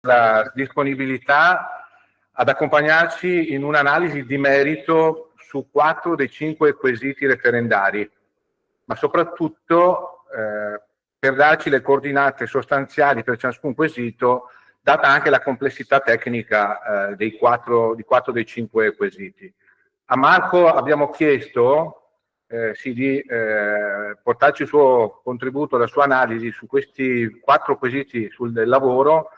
la disponibilità ad accompagnarci in un'analisi di merito su 4 dei 5 quesiti referendari, ma soprattutto per darci le coordinate sostanziali per ciascun quesito, data anche la complessità tecnica di 4 dei 5 quesiti. A Marco abbiamo chiesto di portarci il suo contributo, la sua analisi su questi 4 quesiti del lavoro.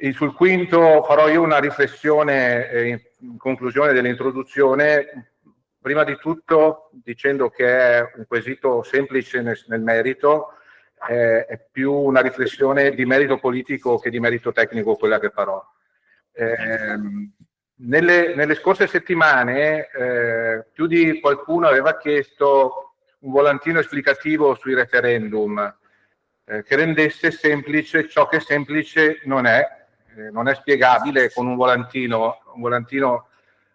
E sul quinto farò io una riflessione in conclusione dell'introduzione, prima di tutto dicendo che è un quesito semplice nel merito, è più una riflessione di merito politico che di merito tecnico quella che farò. Nelle scorse settimane più di qualcuno aveva chiesto un volantino esplicativo sui referendum che rendesse semplice ciò che semplice non è spiegabile con un volantino. Un volantino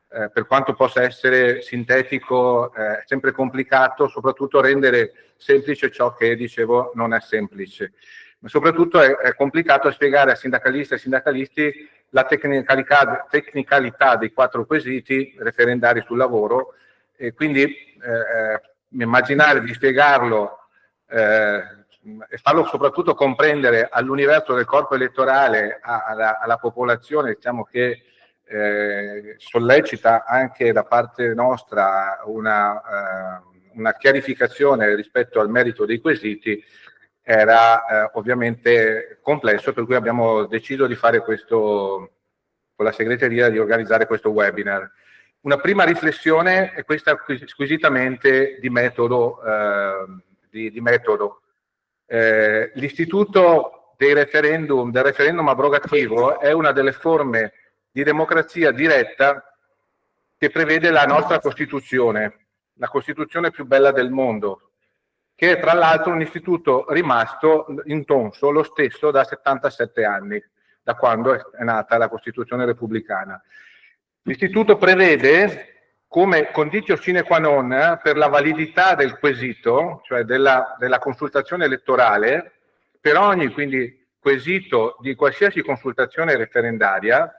per quanto possa essere sintetico è sempre complicato, soprattutto rendere semplice ciò che dicevo non è semplice. Ma soprattutto è complicato spiegare a sindacalisti e sindacalisti la tecnicalità dei 4 quesiti referendari sul lavoro, e quindi immaginare di spiegarlo e farlo soprattutto comprendere all'universo del corpo elettorale, alla popolazione, diciamo che sollecita anche da parte nostra una chiarificazione rispetto al merito dei quesiti, era ovviamente complesso, per cui abbiamo deciso di fare con la segreteria, di organizzare questo webinar. Una prima riflessione è questa squisitamente di metodo. L'istituto del referendum abrogativo è una delle forme di democrazia diretta che prevede la nostra Costituzione, la Costituzione più bella del mondo, che è tra l'altro un istituto rimasto intonso lo stesso da 77 anni, da quando è nata la Costituzione repubblicana. L'istituto prevede come conditio sine qua non per la validità del quesito, cioè della consultazione elettorale, per ogni quindi quesito di qualsiasi consultazione referendaria,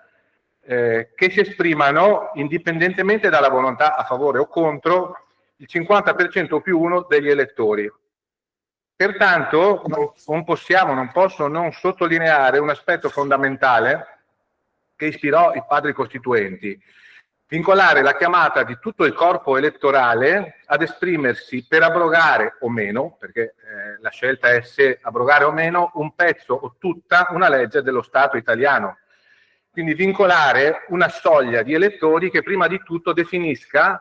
che si esprimano indipendentemente dalla volontà a favore o contro il 50% più 1 degli elettori. Pertanto non posso non sottolineare un aspetto fondamentale che ispirò i padri costituenti: vincolare la chiamata di tutto il corpo elettorale ad esprimersi per abrogare o meno, perché la scelta è se abrogare o meno un pezzo o tutta una legge dello Stato italiano. Quindi vincolare una soglia di elettori che prima di tutto definisca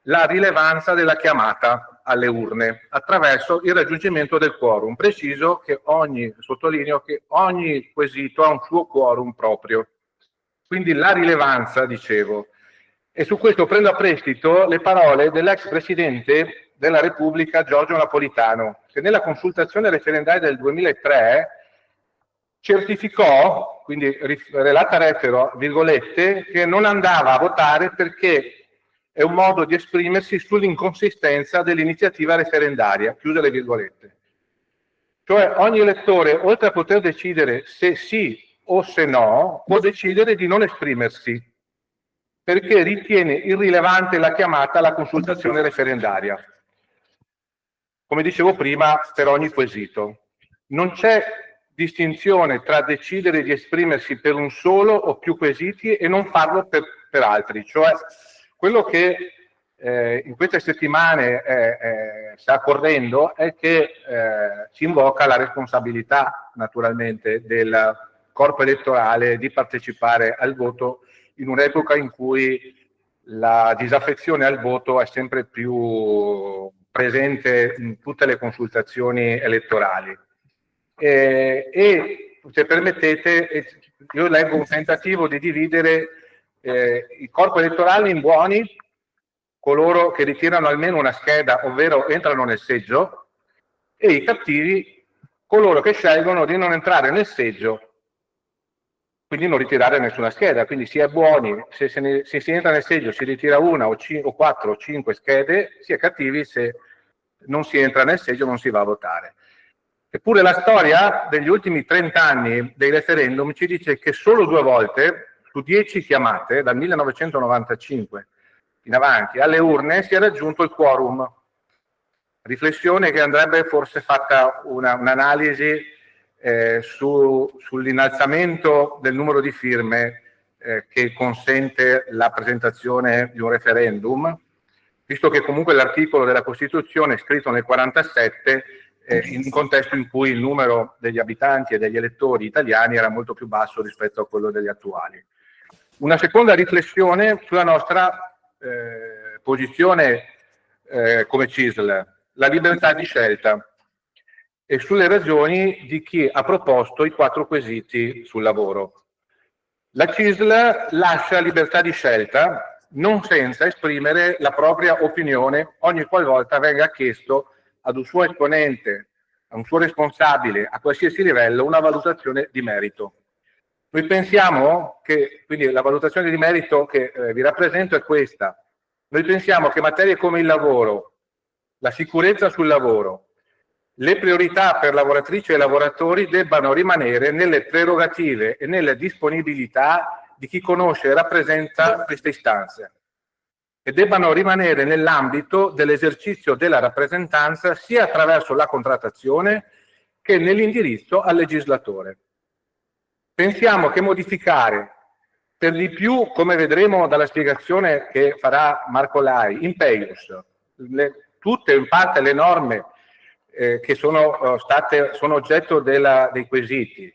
la rilevanza della chiamata alle urne attraverso il raggiungimento del quorum. Preciso che sottolineo che ogni quesito ha un suo quorum proprio. Quindi la rilevanza, dicevo. E su questo prendo a prestito le parole dell'ex presidente della Repubblica Giorgio Napolitano, che nella consultazione referendaria del 2003 certificò, quindi relata rettero, virgolette, che non andava a votare perché è un modo di esprimersi sull'inconsistenza dell'iniziativa referendaria, chiuse le virgolette. Cioè ogni elettore, oltre a poter decidere se sì o se no, può decidere di non esprimersi, perché ritiene irrilevante la chiamata alla consultazione referendaria. Come dicevo prima, per ogni quesito. Non c'è distinzione tra decidere di esprimersi per un solo o più quesiti e non farlo per altri. Cioè, quello che in queste settimane sta occorrendo è che si invoca la responsabilità, naturalmente, del corpo elettorale di partecipare al voto in un'epoca in cui la disaffezione al voto è sempre più presente in tutte le consultazioni elettorali. E se permettete, io leggo un tentativo di dividere il corpo elettorale in buoni, coloro che ritirano almeno una scheda, ovvero entrano nel seggio, e i cattivi, coloro che scelgono di non entrare nel seggio, quindi non ritirare nessuna scheda. Quindi si è buoni se si entra nel seggio, si ritira una o 4 o 5 schede, si è cattivi se non si entra nel seggio, non si va a votare. Eppure la storia degli ultimi 30 anni dei referendum ci dice che solo 2 volte su 10 chiamate, dal 1995 in avanti, alle urne si è raggiunto il quorum. Riflessione che andrebbe forse fatta un'analisi sull'innalzamento del numero di firme che consente la presentazione di un referendum, visto che comunque l'articolo della Costituzione scritto nel 1947 in un contesto in cui il numero degli abitanti e degli elettori italiani era molto più basso rispetto a quello degli attuali. Una seconda riflessione sulla nostra posizione come CISL, la libertà di scelta, e sulle ragioni di chi ha proposto i 4 quesiti sul lavoro. La CISL lascia libertà di scelta non senza esprimere la propria opinione ogni qualvolta venga chiesto ad un suo esponente, a un suo responsabile, a qualsiasi livello, una valutazione di merito. Noi pensiamo che, quindi la valutazione di merito che vi rappresento è questa, noi pensiamo che materie come il lavoro, la sicurezza sul lavoro, le priorità per lavoratrici e lavoratori debbano rimanere nelle prerogative e nelle disponibilità di chi conosce e rappresenta queste istanze e debbano rimanere nell'ambito dell'esercizio della rappresentanza sia attraverso la contrattazione che nell'indirizzo al legislatore. Pensiamo che modificare per di più, come vedremo dalla spiegazione che farà Marco Lai, in Peius, tutte in parte le norme che sono oggetto dei quesiti,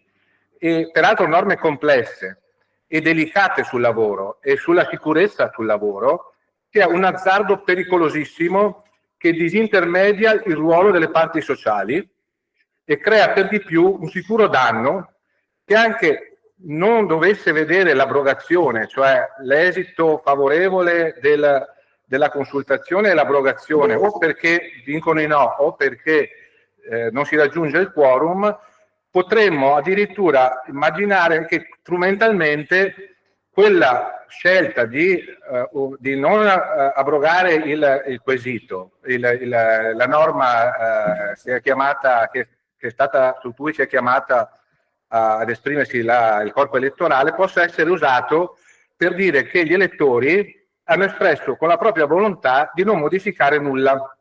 e peraltro norme complesse e delicate sul lavoro e sulla sicurezza sul lavoro, sia un azzardo pericolosissimo che disintermedia il ruolo delle parti sociali e crea per di più un sicuro danno che anche non dovesse vedere l'abrogazione, cioè l'esito favorevole della consultazione e l'abrogazione, o perché vincono i no o perché non si raggiunge il quorum, potremmo addirittura immaginare che strumentalmente quella scelta di non abrogare il quesito, la norma che è stata, su cui si è chiamata ad esprimersi il corpo elettorale, possa essere usato per dire che gli elettori hanno espresso con la propria volontà di non modificare nulla.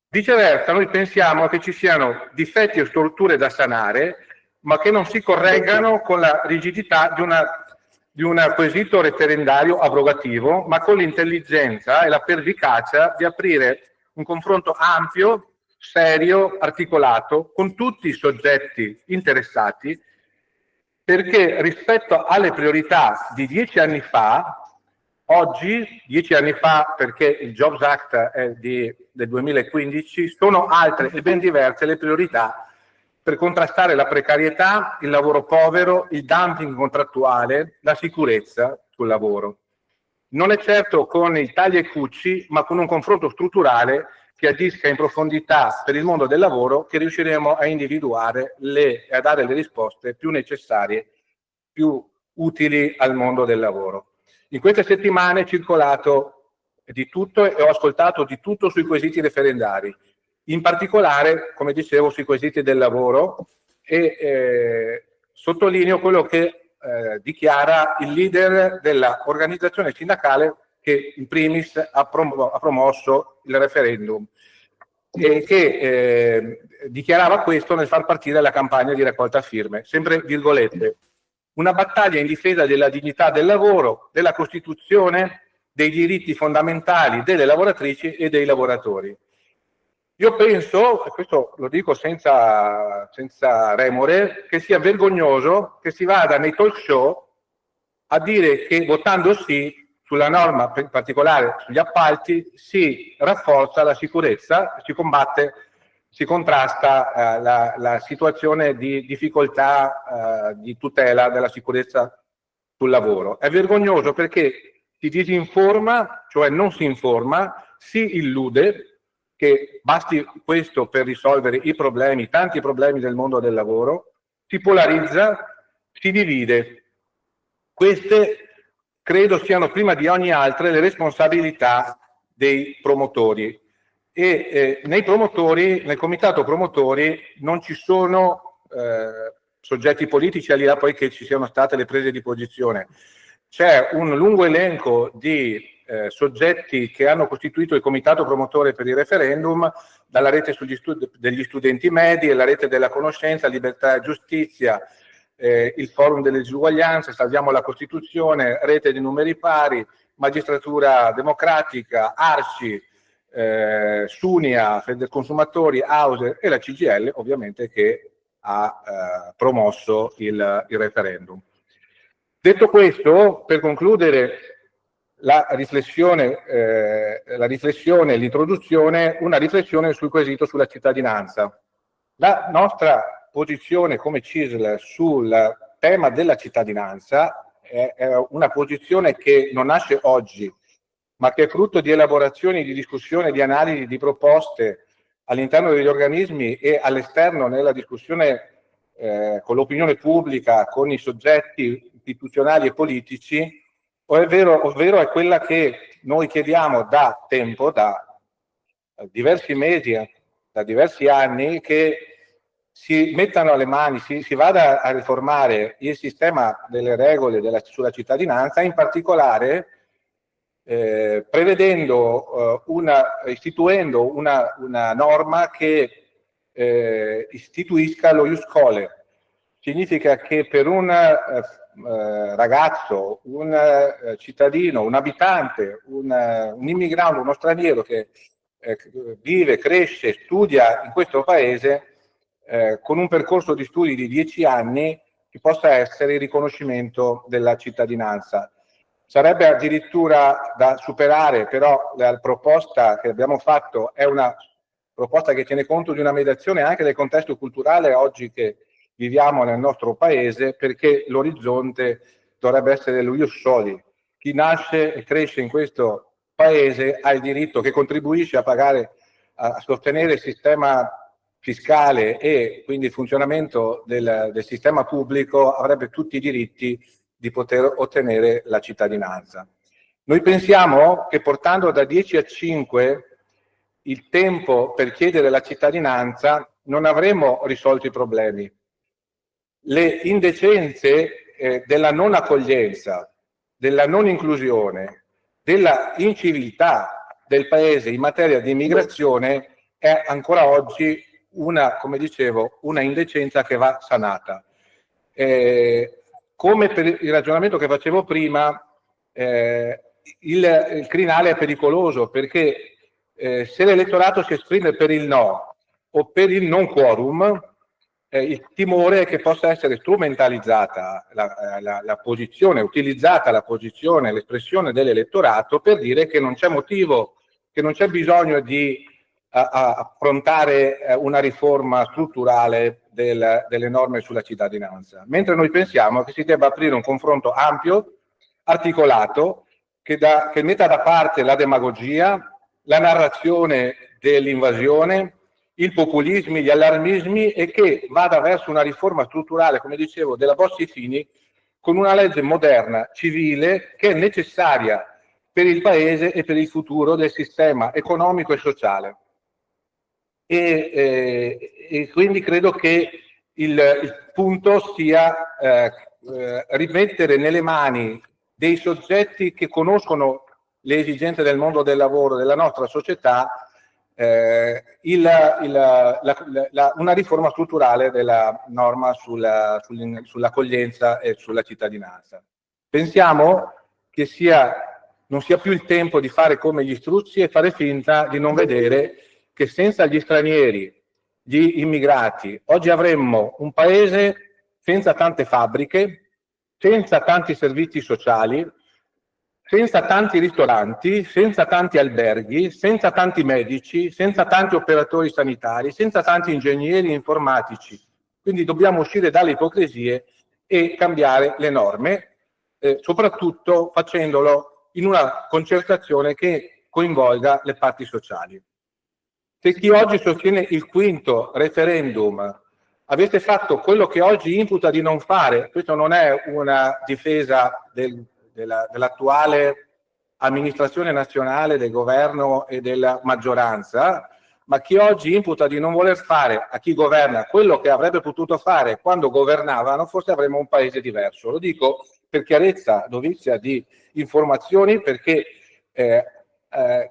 Viceversa, noi pensiamo che ci siano difetti o storture da sanare, ma che non si correggano con la rigidità di un quesito referendario abrogativo, ma con l'intelligenza e la pervicacia di aprire un confronto ampio, serio, articolato, con tutti i soggetti interessati, perché rispetto alle priorità di 10 anni fa, oggi, 10 anni fa, perché il Jobs Act è del 2015, sono altre e ben diverse le priorità per contrastare la precarietà, il lavoro povero, il dumping contrattuale, la sicurezza sul lavoro. Non è certo con i tagli e cucci, ma con un confronto strutturale che agisca in profondità per il mondo del lavoro, che riusciremo a individuare e a dare le risposte più necessarie, più utili al mondo del lavoro. In queste settimane è circolato di tutto e ho ascoltato di tutto sui quesiti referendari, in particolare, come dicevo, sui quesiti del lavoro, e sottolineo quello che dichiara il leader dell'organizzazione sindacale che in primis ha promosso il referendum e che dichiarava questo nel far partire la campagna di raccolta firme, sempre virgolette, una battaglia in difesa della dignità del lavoro, della Costituzione, dei diritti fondamentali delle lavoratrici e dei lavoratori. Io penso, e questo lo dico senza remore, che sia vergognoso che si vada nei talk show a dire che votando sì sulla norma, in particolare sugli appalti, si rafforza la sicurezza, si contrasta la situazione di difficoltà di tutela della sicurezza sul lavoro. È vergognoso perché si disinforma, cioè non si informa, si illude che basti questo per risolvere i problemi, tanti problemi del mondo del lavoro, si polarizza, si divide. Queste credo siano prima di ogni altra le responsabilità dei promotori e nel comitato promotori non ci sono soggetti politici, al di là poi che ci siano state le prese di posizione. C'è un lungo elenco di soggetti che hanno costituito il comitato promotore per il referendum, dalla rete degli studenti medi, la rete della conoscenza, libertà e giustizia, il forum delle disuguaglianze, Salviamo la Costituzione, rete di numeri pari, magistratura democratica, ARCI, Sunia, Federconsumatori, Auser e la CGIL, ovviamente, che ha promosso il referendum. Detto questo, per concludere la riflessione, l'introduzione, una riflessione sul quesito sulla cittadinanza. La nostra posizione come CISL sul tema della cittadinanza è una posizione che non nasce oggi, ma che è frutto di elaborazioni, di discussione, di analisi, di proposte all'interno degli organismi e all'esterno nella discussione con l'opinione pubblica, con i soggetti istituzionali e politici, ovvero è quella che noi chiediamo da tempo, da diversi mesi, da diversi anni, che si mettano alle mani, si vada a riformare il sistema delle regole sulla cittadinanza, in particolare istituendo una norma che istituisca lo ius scholae. Significa che per un ragazzo, un cittadino, un abitante, un immigrato, uno straniero che vive, cresce, studia in questo paese, con un percorso di studi di 10 anni, ci possa essere il riconoscimento della cittadinanza. Sarebbe addirittura da superare, però la proposta che abbiamo fatto è una proposta che tiene conto di una mediazione anche del contesto culturale oggi che viviamo nel nostro paese, perché l'orizzonte dovrebbe essere lo ius soli. Chi nasce e cresce in questo paese ha il diritto, che contribuisce a pagare, a sostenere il sistema fiscale e quindi il funzionamento del sistema pubblico, avrebbe tutti i diritti di poter ottenere la cittadinanza. Noi pensiamo che portando da 10 a 5 il tempo per chiedere la cittadinanza non avremo risolto i problemi. Le indecenze della non accoglienza, della non inclusione, della inciviltà del Paese in materia di immigrazione è ancora oggi come dicevo, una indecenza che va sanata. Come per il ragionamento che facevo prima, il crinale è pericoloso perché se l'elettorato si esprime per il no o per il non quorum, il timore è che possa essere strumentalizzata la posizione, utilizzata la posizione, l'espressione dell'elettorato per dire che non c'è motivo, che non c'è bisogno di affrontare una riforma strutturale delle norme sulla cittadinanza, mentre noi pensiamo che si debba aprire un confronto ampio, articolato, che metta da parte la demagogia, la narrazione dell'invasione, i populismi, gli allarmismi, e che vada verso una riforma strutturale, come dicevo, della Bossi-Fini, con una legge moderna, civile, che è necessaria per il Paese e per il futuro del sistema economico e sociale. E quindi credo che il punto sia rimettere nelle mani dei soggetti che conoscono le esigenze del mondo del lavoro, della nostra società, una riforma strutturale della norma sull'accoglienza e sulla cittadinanza. Pensiamo che non sia più il tempo di fare come gli struzzi e fare finta di non vedere che senza gli stranieri, gli immigrati, oggi avremmo un paese senza tante fabbriche, senza tanti servizi sociali, senza tanti ristoranti, senza tanti alberghi, senza tanti medici, senza tanti operatori sanitari, senza tanti ingegneri informatici. Quindi dobbiamo uscire dalle ipocrisie e cambiare le norme, soprattutto facendolo in una concertazione che coinvolga le parti sociali. Se chi oggi sostiene il quinto referendum avesse fatto quello che oggi imputa di non fare, questo non è una difesa dell'attuale amministrazione nazionale del governo e della maggioranza, ma chi oggi imputa di non voler fare a chi governa quello che avrebbe potuto fare quando governavano, forse avremmo un paese diverso. Lo dico per chiarezza dovizia di informazioni, perché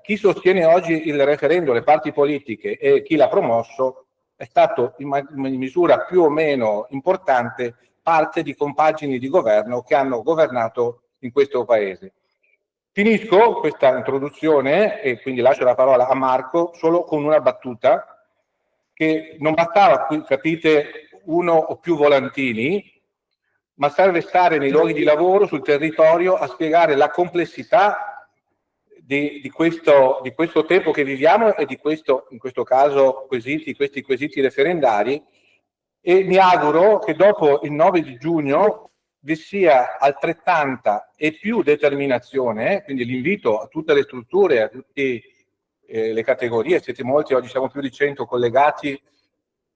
chi sostiene oggi il referendum, le parti politiche e chi l'ha promosso, è stato in misura più o meno importante parte di compagini di governo che hanno governato in questo paese. Finisco questa introduzione e quindi lascio la parola a Marco solo con una battuta, che non bastava qui, capite, uno o più volantini, ma serve stare nei luoghi di lavoro, sul territorio, a spiegare la complessità di questo tempo che viviamo e di questo, in questo caso, questi quesiti referendari, e mi auguro che dopo il 9 di giugno vi sia altrettanta e più determinazione, quindi l'invito a tutte le strutture, a tutte le categorie, siete molti, oggi siamo più di 100 collegati,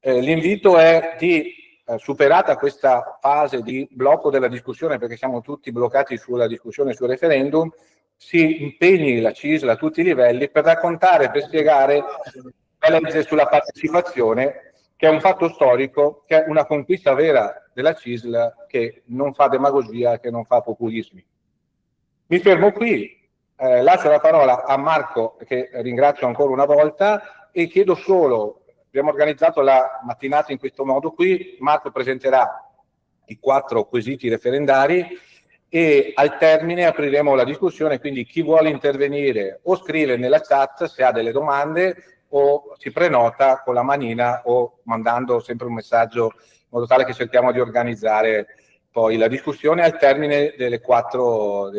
l'invito è di, superata questa fase di blocco della discussione, perché siamo tutti bloccati sulla discussione sul referendum, si impegni la CISL a tutti i livelli per raccontare, per spiegare la legge sulla partecipazione, che è un fatto storico, che è una conquista vera della CISL, che non fa demagogia, che non fa populismi. Mi fermo qui, lascio la parola a Marco, che ringrazio ancora una volta, e chiedo solo, abbiamo organizzato la mattinata in questo modo qui, Marco presenterà i 4 quesiti referendari e al termine apriremo la discussione, quindi chi vuole intervenire o scrive nella chat se ha delle domande o si prenota con la manina o mandando sempre un messaggio in modo tale che cerchiamo di organizzare poi la discussione al termine delle 4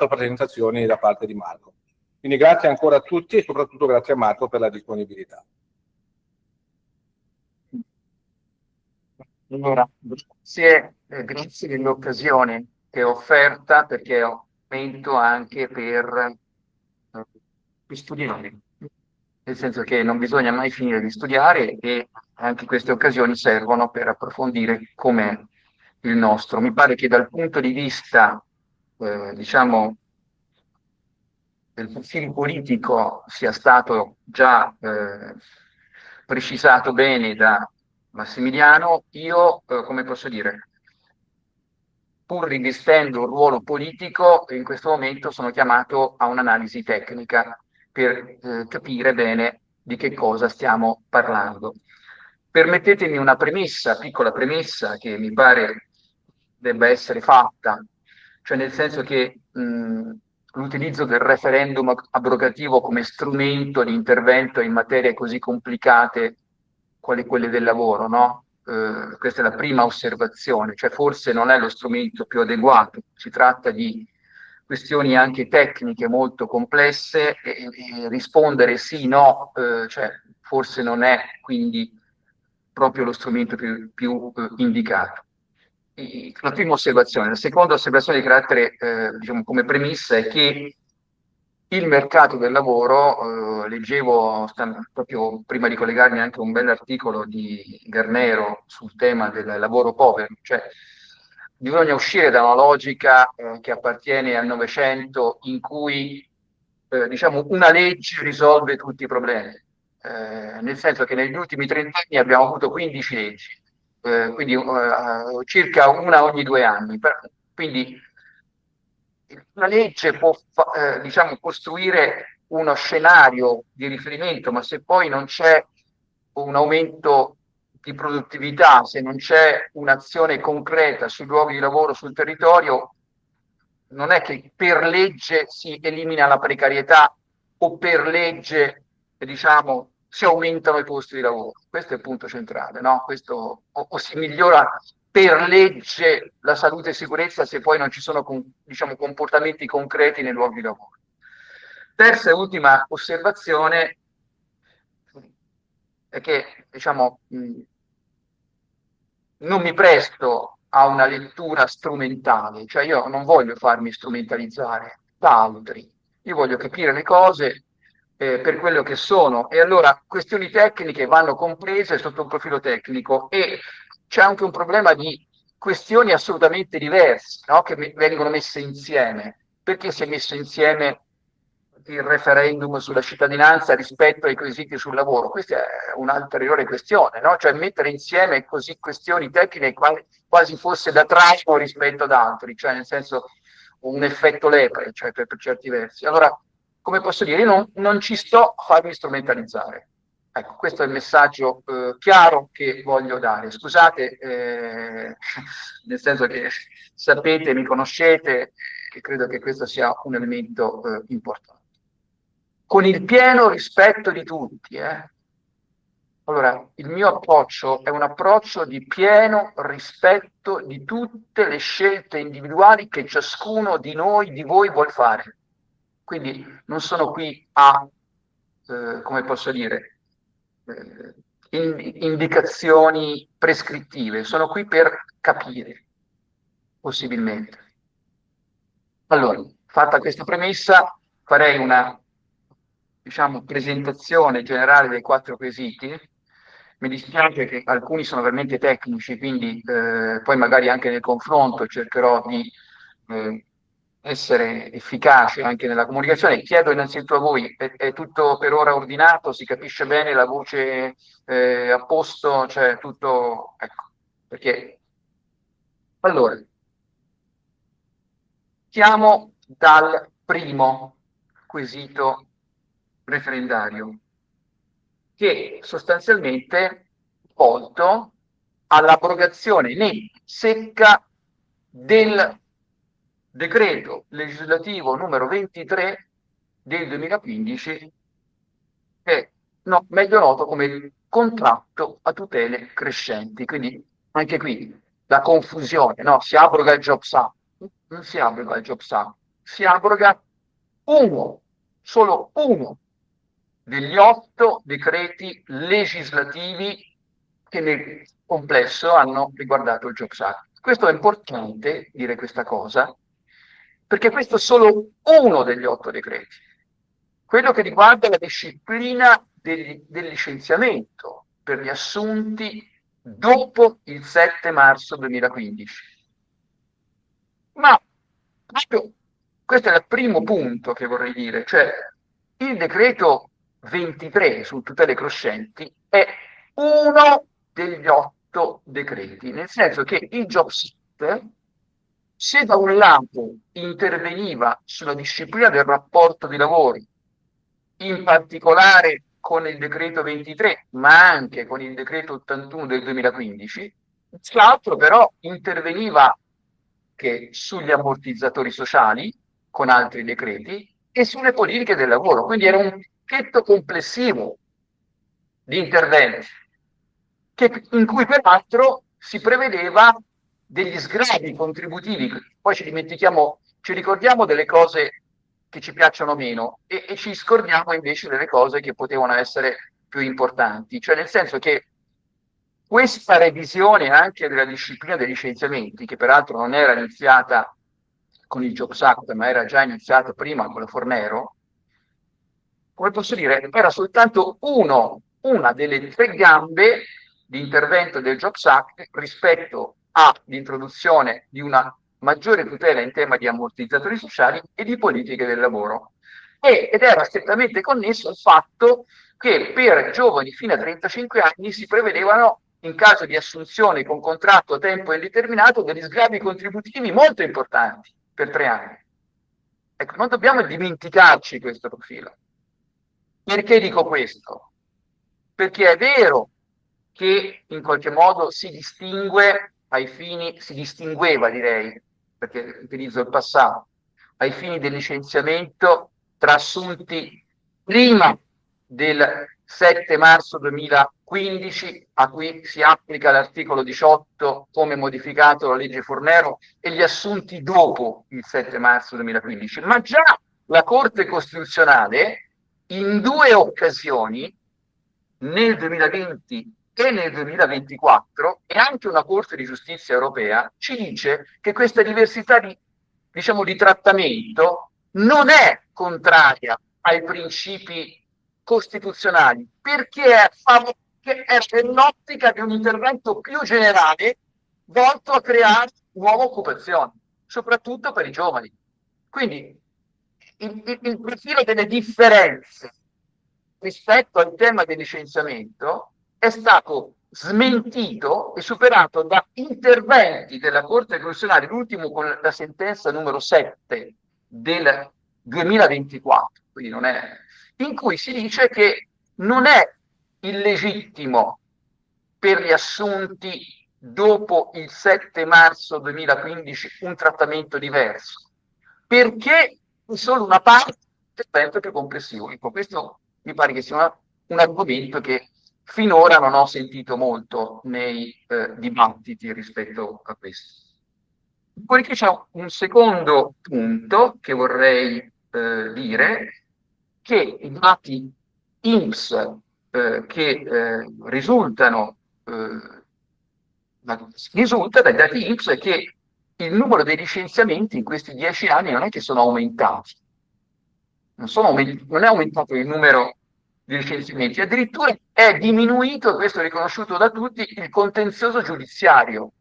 presentazioni da parte di Marco. Quindi grazie ancora a tutti e soprattutto grazie a Marco per la disponibilità. Allora, grazie dell'occasione che è offerta, perché è un momento anche per studiare, nel senso che non bisogna mai finire di studiare e anche queste occasioni servono per approfondire com'è il nostro. Mi pare che dal punto di vista, diciamo, del profilo politico sia stato già precisato bene da Massimiliano. Io, come posso dire, pur rivestendo un ruolo politico, in questo momento sono chiamato a un'analisi tecnica per capire bene di che cosa stiamo parlando. Permettetemi una premessa, piccola premessa, che mi pare debba essere fatta, cioè nel senso che l'utilizzo del referendum abrogativo come strumento di intervento in materie così complicate quali quelle del lavoro, no? Questa è la prima osservazione, cioè forse non è lo strumento più adeguato, si tratta di questioni anche tecniche molto complesse e rispondere sì, no, cioè forse non è quindi proprio lo strumento più indicato. La prima osservazione. La seconda osservazione di carattere, diciamo, come premessa è che il mercato del lavoro, leggevo proprio prima di collegarmi anche un bell'articolo di Garnero sul tema del lavoro povero, cioè bisogna uscire da una logica che appartiene al Novecento in cui diciamo, una legge risolve tutti i problemi, nel senso che negli ultimi 30 anni abbiamo avuto 15 leggi, quindi circa una ogni 2 anni. Quindi una legge può diciamo, costruire uno scenario di riferimento, ma se poi non c'è un aumento di produttività, se non c'è un'azione concreta sui luoghi di lavoro, sul territorio, non è che per legge si elimina la precarietà o per legge, diciamo, si aumentano i posti di lavoro. Questo è il punto centrale, no? Questo, o si migliora per legge la salute e sicurezza se poi non ci sono diciamo, comportamenti concreti nei luoghi di lavoro. Terza e ultima osservazione è che diciamo, non mi presto a una lettura strumentale, cioè io non voglio farmi strumentalizzare da altri, io voglio capire le cose per quello che sono e allora questioni tecniche vanno comprese sotto un profilo tecnico e c'è anche un problema di questioni assolutamente diverse, no? Che vengono messe insieme. Perché si è messo insieme il referendum sulla cittadinanza rispetto ai quesiti sul lavoro. Questa è un'ulteriore questione, no? Cioè mettere insieme così questioni tecniche quasi fosse da traino rispetto ad altri, cioè nel senso un effetto lepre, cioè per certi versi. Allora, come posso dire, io non ci sto a farmi strumentalizzare. Ecco, questo è il messaggio chiaro che voglio dare. Scusate, nel senso che sapete, mi conoscete, e credo che questo sia un elemento importante. Con il pieno rispetto di tutti. Allora, il mio approccio è un approccio di pieno rispetto di tutte le scelte individuali che ciascuno di noi, di voi, vuol fare. Quindi non sono qui a, come posso dire, indicazioni prescrittive, sono qui per capire, possibilmente. Allora, fatta questa premessa, farei una, diciamo, presentazione generale dei 4 quesiti. Mi dispiace che alcuni sono veramente tecnici, quindi poi magari anche nel confronto cercherò di essere efficace anche nella comunicazione. Chiedo innanzitutto a voi, è tutto per ora ordinato? Si capisce bene la voce a posto? Cioè tutto... Ecco, perché... Allora, partiamo dal primo quesito referendario, che sostanzialmente è volto all'abrogazione netta, secca del decreto legislativo numero 23 del 2015, che è meglio noto come il contratto a tutele crescenti. Quindi anche qui la confusione, no? Si abroga il Jobs Act, non si abroga il Jobs Act, si abroga solo uno degli 8 decreti legislativi che nel complesso hanno riguardato il Jobs Act. Questo è importante dire questa cosa, perché questo è solo uno degli 8 decreti, quello che riguarda la disciplina del licenziamento per gli assunti dopo il 7 marzo 2015. Ma proprio questo è il primo punto che vorrei dire, cioè il decreto 23 su tutele crescenti è uno degli 8 decreti, nel senso che il Jobs Act, se da un lato interveniva sulla disciplina del rapporto di lavoro, in particolare con il decreto 23, ma anche con il decreto 81 del 2015, l'altro però interveniva che sugli ammortizzatori sociali con altri decreti e sulle politiche del lavoro. Quindi era un pacchetto complessivo di interventi in cui peraltro si prevedeva degli sgravi contributivi. Poi ci ricordiamo delle cose che ci piacciono meno e ci scordiamo invece delle cose che potevano essere più importanti. Cioè nel senso che questa revisione anche della disciplina dei licenziamenti, che peraltro non era iniziata con il Jobs Act, ma era già iniziata prima con la Fornero, come posso dire, era soltanto una delle 3 gambe di intervento del Jobs Act rispetto all'introduzione di una maggiore tutela in tema di ammortizzatori sociali e di politiche del lavoro. Ed era strettamente connesso al fatto che per giovani fino a 35 anni si prevedevano, in caso di assunzione con contratto a tempo indeterminato, degli sgravi contributivi molto importanti per 3 anni. Ecco, non dobbiamo dimenticarci questo profilo. Perché dico questo? Perché è vero che in qualche modo si distingueva, direi, perché utilizzo il passato, ai fini del licenziamento tra assunti prima del 7 marzo 2015, a cui si applica l'articolo 18 come modificato dalla legge Fornero, e gli assunti dopo il 7 marzo 2015. Ma già la Corte Costituzionale in 2 occasioni, nel 2020 e nel 2024, e anche una Corte di Giustizia europea, ci dice che questa diversità di trattamento non è contraria ai principi costituzionali, perché è nell'ottica di un intervento più generale volto a creare nuova occupazione, soprattutto per i giovani. Quindi il profilo delle differenze rispetto al tema del licenziamento è stato smentito e superato da interventi della Corte Costituzionale, l'ultimo con la sentenza numero 7 del 2024, quindi non è, in cui si dice che non è illegittimo per gli assunti dopo il 7 marzo 2015 un trattamento diverso, perché è solo una parte del più complessivo. Ecco, questo mi pare che sia un argomento che finora non ho sentito molto nei dibattiti rispetto a questo. Poi c'è un secondo punto che vorrei dire, che i dati INPS risultano risulta dai dati INPS che il numero dei licenziamenti in questi 10 anni non è che sono aumentati, non è aumentato il numero di licenziamenti, addirittura è diminuito, e questo è riconosciuto da tutti, il contenzioso giudiziario,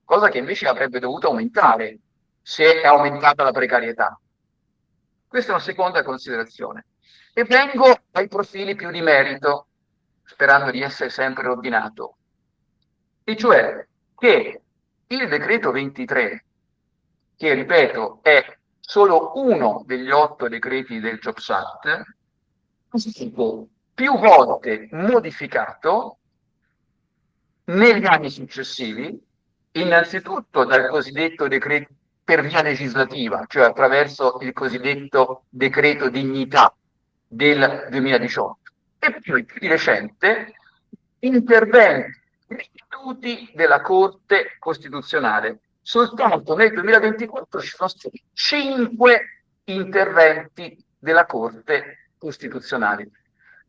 cosa che invece avrebbe dovuto aumentare se è aumentata la precarietà. Questa è una seconda considerazione. E vengo ai profili più di merito, sperando di essere sempre ordinato, e cioè che il decreto 23, che ripeto è solo uno degli 8 decreti del Jobs Act, è stato più volte modificato negli anni successivi, innanzitutto dal cosiddetto decreto per via legislativa, cioè attraverso il cosiddetto decreto dignità del 2018, e poi più di recente interventi ripetuti della Corte Costituzionale. Soltanto nel 2024 ci sono stati 5 interventi della Corte Costituzionale,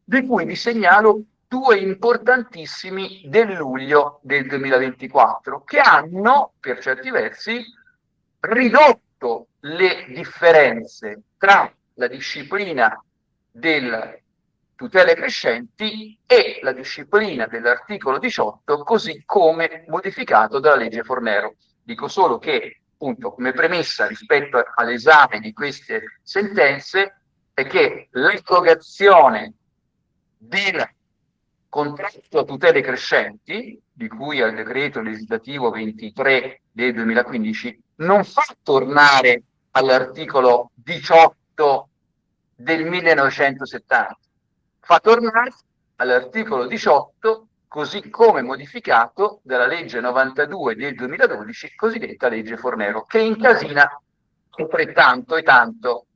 di cui vi segnalo 2 importantissimi del luglio del 2024, che hanno, per certi versi, ridotto le differenze tra la disciplina delle tutele crescenti e la disciplina dell'articolo 18, così come modificato dalla legge Fornero. Dico solo che, appunto, come premessa rispetto all'esame di queste sentenze, è che l'erogazione del contratto a tutele crescenti, di cui al decreto legislativo 23 del 2015, non fa tornare all'articolo 18 del 1970, fa tornare all'articolo 18 così come modificato dalla legge 92 del 2012, cosiddetta legge Fornero, che incasina altrettanto e tanto.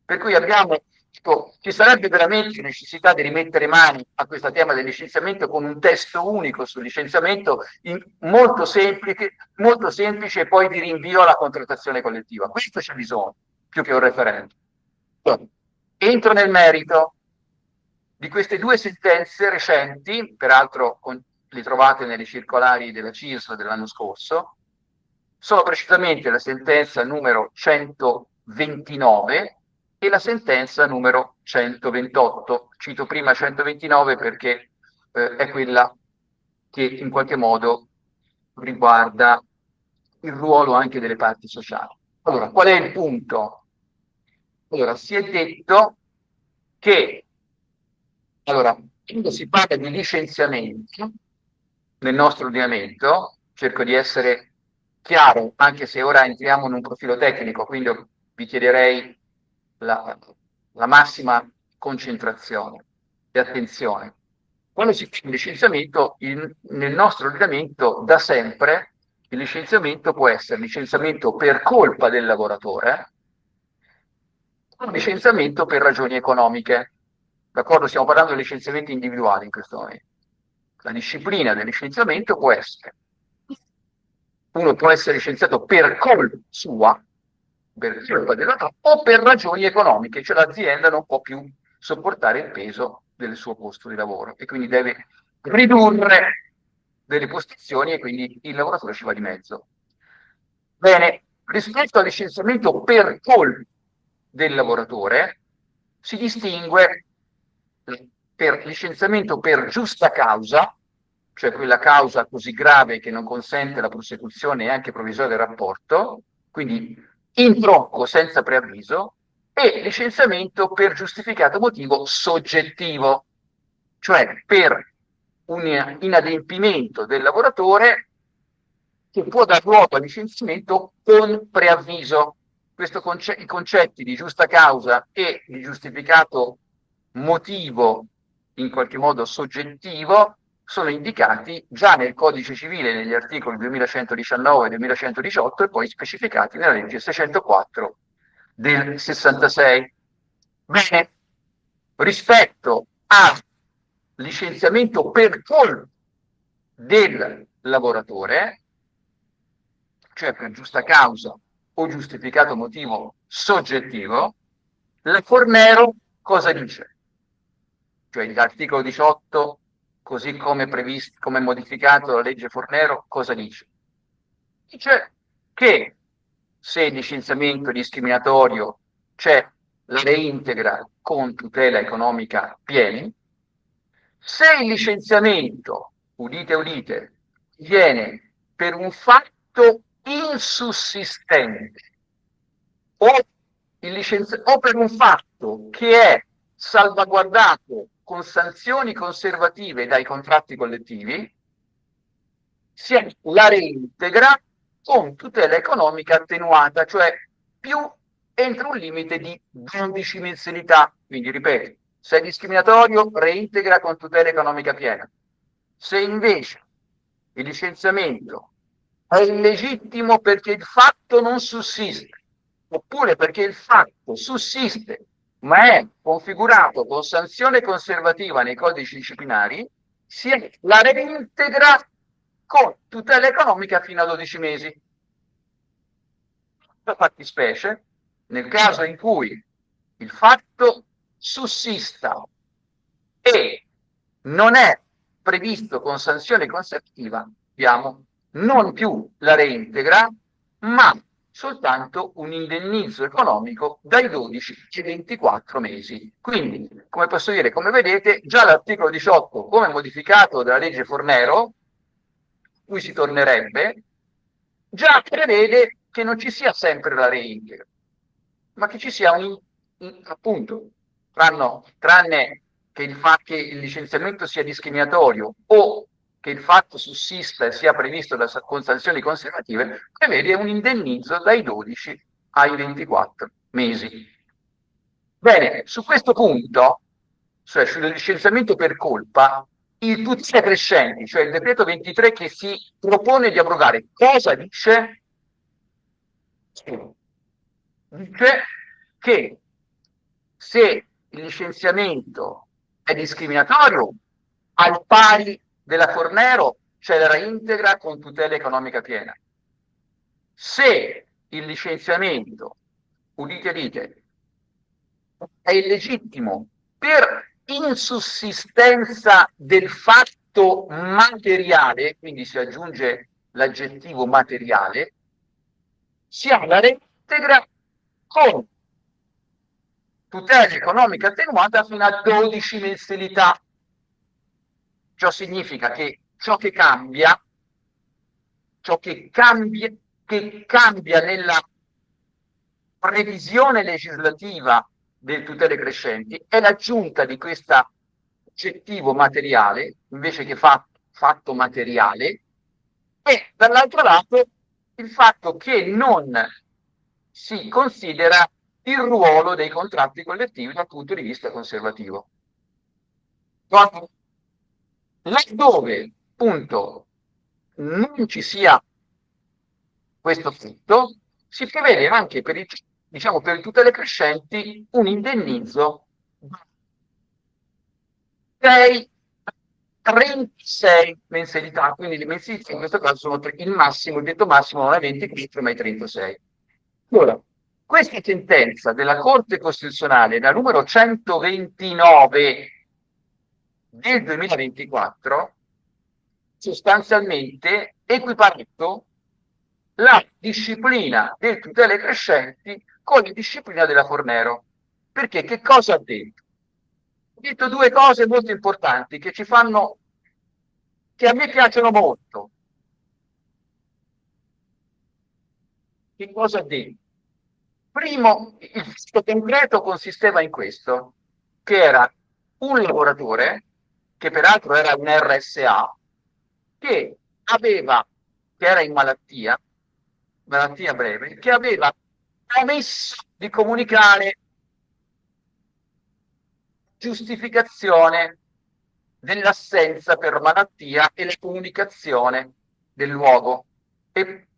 Per cui abbiamo, ci sarebbe veramente necessità di rimettere mani a questo tema del licenziamento con un testo unico sul licenziamento molto semplice e poi di rinvio alla contrattazione collettiva. Questo c'è bisogno, più che un referendum. Entro nel merito di queste 2 sentenze recenti, peraltro le trovate nelle circolari della CISL dell'anno scorso, sono precisamente la sentenza numero 129 e la sentenza numero 128. Cito prima 129 perché è quella che in qualche modo riguarda il ruolo anche delle parti sociali. Allora, qual è il punto? Allora, si è detto che quando si parla di licenziamento nel nostro ordinamento, cerco di essere chiaro, anche se ora entriamo in un profilo tecnico, quindi vi chiederei la massima concentrazione e attenzione. Quando si fa un licenziamento, nel nostro ordinamento da sempre il licenziamento può essere licenziamento per colpa del lavoratore o licenziamento per ragioni economiche. D'accordo? Stiamo parlando di licenziamenti individuali in questo momento. La disciplina del licenziamento può essere: uno può essere licenziato per colpa sua, per colpa dell'altro, o per ragioni economiche, cioè l'azienda non può più sopportare il peso del suo posto di lavoro e quindi deve ridurre delle posizioni e quindi il lavoratore ci va di mezzo. Bene, rispetto al licenziamento per colpa del lavoratore si distingue per licenziamento per giusta causa, cioè quella causa così grave che non consente la prosecuzione e anche provvisoria del rapporto, quindi in tronco senza preavviso, e licenziamento per giustificato motivo soggettivo, cioè per un inadempimento del lavoratore che può dar luogo al licenziamento con preavviso. I concetti di giusta causa e di giustificato motivo, in qualche modo soggettivo, sono indicati già nel Codice Civile, negli articoli 2119 e 2118, e poi specificati nella legge 604 del 66. Bene, rispetto al licenziamento per colpa del lavoratore, cioè per giusta causa o giustificato motivo soggettivo, la Fornero cosa dice? Cioè l'articolo 18, così come previsto, come modificato dalla legge Fornero, cosa dice? Dice che se il licenziamento è discriminatorio c'è la reintegra con tutela economica piena. Se il licenziamento, udite udite, viene per un fatto insussistente o, o per un fatto che è salvaguardato con sanzioni conservative dai contratti collettivi, si è la reintegra con tutela economica attenuata, cioè più entro un limite di 12 mensilità. Quindi, ripeto, se è discriminatorio, reintegra con tutela economica piena. Se invece il licenziamento è illegittimo perché il fatto non sussiste, oppure perché il fatto sussiste, ma è configurato con sanzione conservativa nei codici disciplinari, la reintegra con tutela economica fino a 12 mesi. La fattispecie, nel caso in cui il fatto sussista e non è previsto con sanzione conservativa, abbiamo non più la reintegra, ma soltanto un indennizzo economico dai 12 ai 24 mesi. Quindi, come posso dire, come vedete, già l'articolo 18, come modificato dalla legge Fornero, cui si tornerebbe, già prevede che non ci sia sempre la reintegra, ma che ci sia appunto, tranne che che il licenziamento sia discriminatorio o che il fatto sussista e sia previsto con sanzioni conservative, prevede un indennizzo dai 12 ai 24 mesi. Bene, su questo punto, cioè sul licenziamento per colpa, il tutela crescenti, cioè il decreto 23 che si propone di abrogare, cosa dice? Dice che se il licenziamento è discriminatorio, al pari della Fornero c'è la reintegra con tutela economica piena. Se il licenziamento, udite udite, è illegittimo per insussistenza del fatto materiale, quindi si aggiunge l'aggettivo materiale, si ha la reintegra con tutela economica attenuata fino a 12 mensilità. Ciò significa che ciò che cambia nella previsione legislativa delle tutele crescenti è l'aggiunta di questo aggettivo materiale invece che fatto materiale, e dall'altro lato il fatto che non si considera il ruolo dei contratti collettivi dal punto di vista conservativo. Laddove appunto non ci sia questo fatto, si prevede anche per tutte le crescenti un indennizzo di 36 mensilità, quindi le mensilità in questo caso sono il massimo, il detto massimo non è 24 ma è 36. Allora, questa sentenza della Corte Costituzionale, la numero 129 del 2024, sostanzialmente equiparato la disciplina delle tutele crescenti con la disciplina della Fornero. Perché che cosa ha detto? Ha detto due cose molto importanti che che a me piacciono molto. Che cosa ha detto? Primo, il fatto concreto consisteva in questo, che era un lavoratore, che peraltro era un RSA, che era in malattia breve, che aveva omesso di comunicare giustificazione dell'assenza per malattia e la comunicazione del luogo. E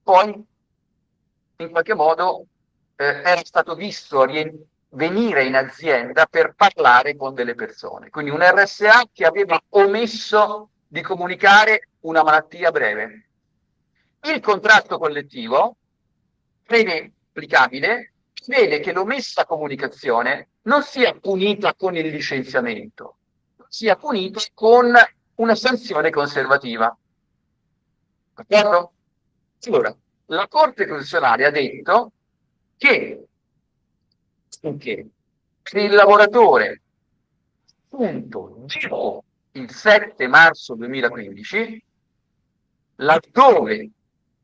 poi, in qualche modo, era stato visto venire in azienda per parlare con delle persone. Quindi un RSA che aveva omesso di comunicare una malattia breve. Il contratto collettivo, applicabile, vede che l'omessa comunicazione non sia punita con il licenziamento, sia punita con una sanzione conservativa. D'accordo? Allora, la Corte Costituzionale ha detto che per il lavoratore, appunto, dopo il 7 marzo 2015, laddove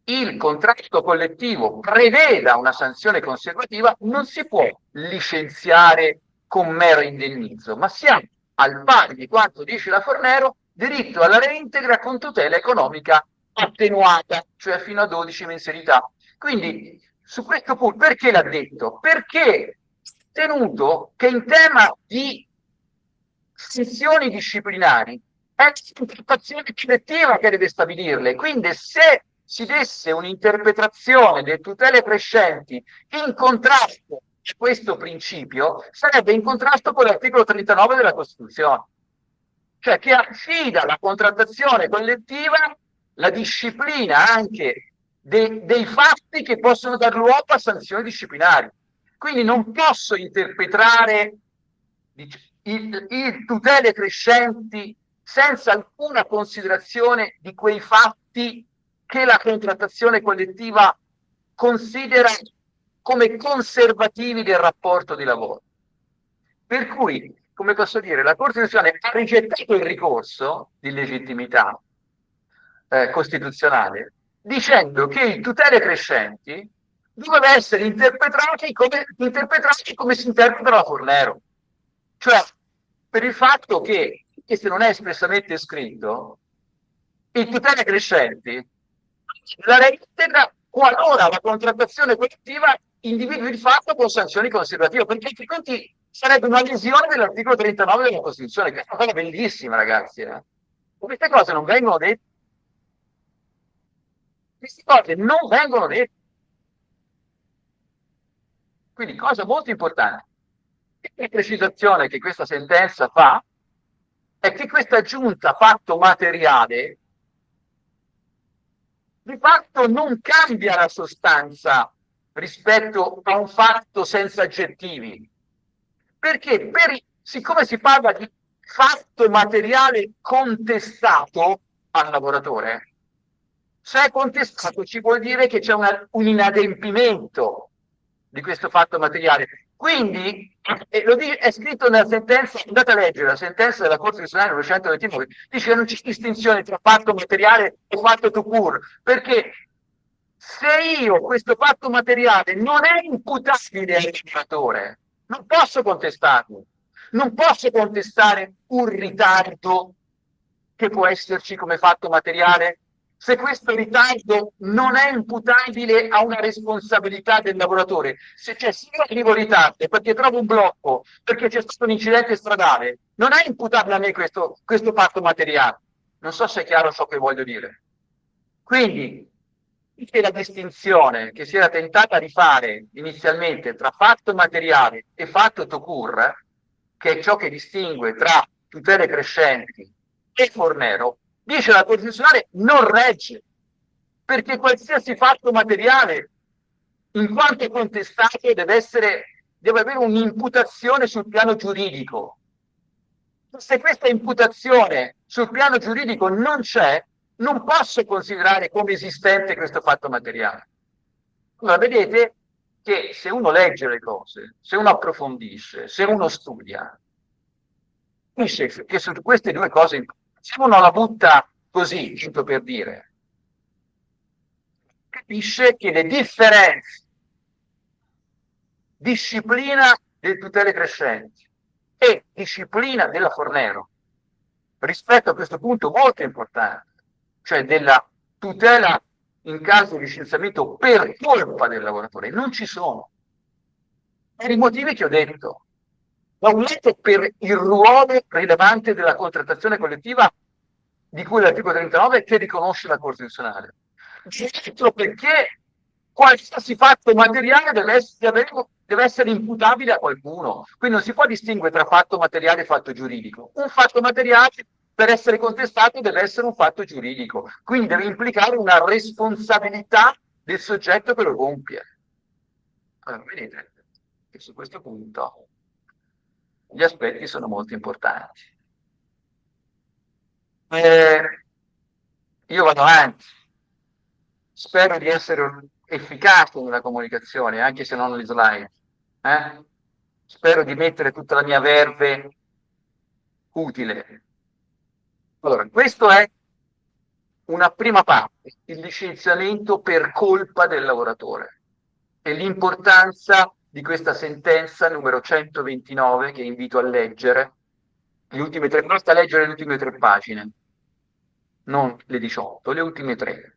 il contratto collettivo preveda una sanzione conservativa, non si può licenziare con mero indennizzo, ma si ha, al pari di quanto dice la Fornero, diritto alla reintegra con tutela economica attenuata, cioè fino a 12 mensilità. Quindi, su questo punto, perché l'ha detto? Perché tenuto che in tema di sanzioni disciplinari è l'interpretazione collettiva che deve stabilirle. Quindi se si desse un'interpretazione delle tutele crescenti in contrasto con questo principio, sarebbe in contrasto con l'articolo 39 della Costituzione, cioè che affida la contrattazione collettiva la disciplina anche dei fatti che possono dar luogo a sanzioni disciplinari. Quindi non posso interpretare il tutele crescenti senza alcuna considerazione di quei fatti che la contrattazione collettiva considera come conservativi del rapporto di lavoro. Per cui, come posso dire, la Corte Costituzionale ha rigettato il ricorso di legittimità costituzionale dicendo che i tutele crescenti doveva essere interpretati come si interpreta la Fornero. Cioè, per il fatto che se non è espressamente scritto, il tutele crescenti la reintegra qualora la contrattazione collettiva individui il fatto con sanzioni conservative, perché altrimenti sarebbe una lesione dell'articolo 39 della Costituzione, che è una cosa bellissima, ragazzi. Queste cose non vengono dette. Queste cose non vengono dette. Quindi, cosa molto importante, la precisazione che questa sentenza fa è che questa aggiunta fatto materiale di fatto non cambia la sostanza rispetto a un fatto senza aggettivi, perché siccome si parla di fatto materiale contestato al lavoratore, se è contestato ci vuol dire che c'è un inadempimento di questo fatto materiale. Quindi, è scritto nella sentenza, andate a leggere la sentenza della Corte Costituzionale 929, dice che non c'è distinzione tra fatto materiale e fatto tout court, perché se io questo fatto materiale non è imputabile al lavoratore, non posso contestarlo, non posso contestare un ritardo che può esserci come fatto materiale se questo ritardo non è imputabile a una responsabilità del lavoratore. Se io arrivo in ritardo perché trovo un blocco, perché c'è stato un incidente stradale, non è imputabile a me questo fatto materiale. Non so se è chiaro ciò che voglio dire. Quindi, che la distinzione che si era tentata di fare inizialmente tra fatto materiale e fatto tout court, che è ciò che distingue tra tutele crescenti e Fornero, dice la Costituzionale non regge, perché qualsiasi fatto materiale, in quanto contestato, deve avere un'imputazione sul piano giuridico. Se questa imputazione sul piano giuridico non c'è, non posso considerare come esistente questo fatto materiale. Allora, vedete che se uno legge le cose, se uno approfondisce, se uno studia, capisce che su queste due cose, se uno la butta così, giusto per dire, capisce che le differenze disciplina delle tutele crescenti e disciplina della Fornero, rispetto a questo punto molto importante, cioè della tutela in caso di licenziamento per colpa del lavoratore, non ci sono. Per i motivi che ho detto. Da un lato per il ruolo rilevante della contrattazione collettiva di cui l'articolo 39 che riconosce la Corte Costituzionale. Dall'altro perché qualsiasi fatto materiale deve essere imputabile a qualcuno. Quindi non si può distinguere tra fatto materiale e fatto giuridico. Un fatto materiale per essere contestato deve essere un fatto giuridico, quindi deve implicare una responsabilità del soggetto che lo compie. Allora, vedete che su questo punto gli aspetti sono molto importanti. Io vado avanti, spero di essere efficace nella comunicazione, anche se non le slide. Spero di mettere tutta la mia verve utile. Allora, questo è una prima parte, il licenziamento per colpa del lavoratore e l'importanza di questa sentenza numero 129 che invito a leggere. Basta leggere le ultime 3 pagine, non le 18, le ultime 3.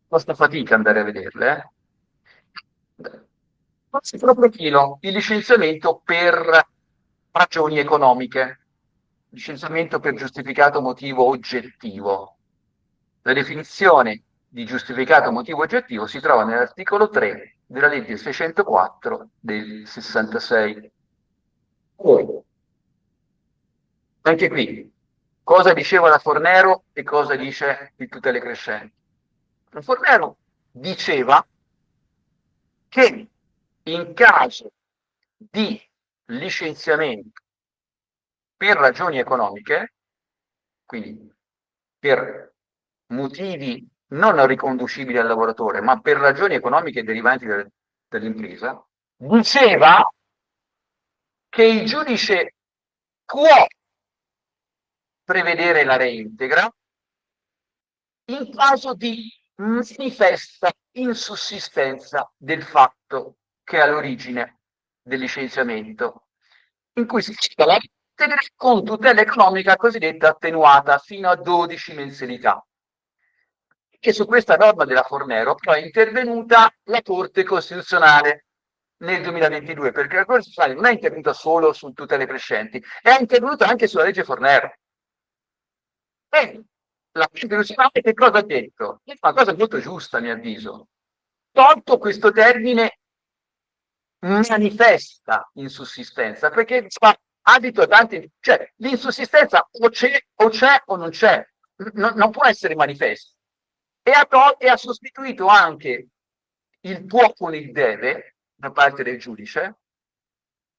Costa fatica andare a vederle. Altro profilo, il licenziamento per ragioni economiche, licenziamento per giustificato motivo oggettivo. La definizione di giustificato motivo oggettivo si trova nell'articolo 3 della legge 604 del 66. Poi, anche qui, cosa diceva la Fornero e cosa dice il tutele crescenti? La Fornero diceva che in caso di licenziamento per ragioni economiche, quindi per motivi non riconducibili al lavoratore, ma per ragioni economiche derivanti dall'impresa, diceva che il giudice può prevedere la reintegra in caso di manifesta insussistenza del fatto che è all'origine del licenziamento, in cui si cita la reintegra con tutela economica cosiddetta attenuata fino a 12 mensilità. Che su questa norma della Fornero poi è intervenuta la Corte Costituzionale nel 2022, perché la Corte Costituzionale non è intervenuta solo su tutele crescenti, è intervenuta anche sulla legge Fornero. E la Corte Costituzionale che cosa ha detto? È una cosa molto giusta, a mio avviso. Tolto questo termine manifesta insussistenza, perché fa adito a tanti, cioè l'insussistenza o c'è o non c'è, non può essere manifesta. E ha sostituito anche il può con il deve da parte del giudice,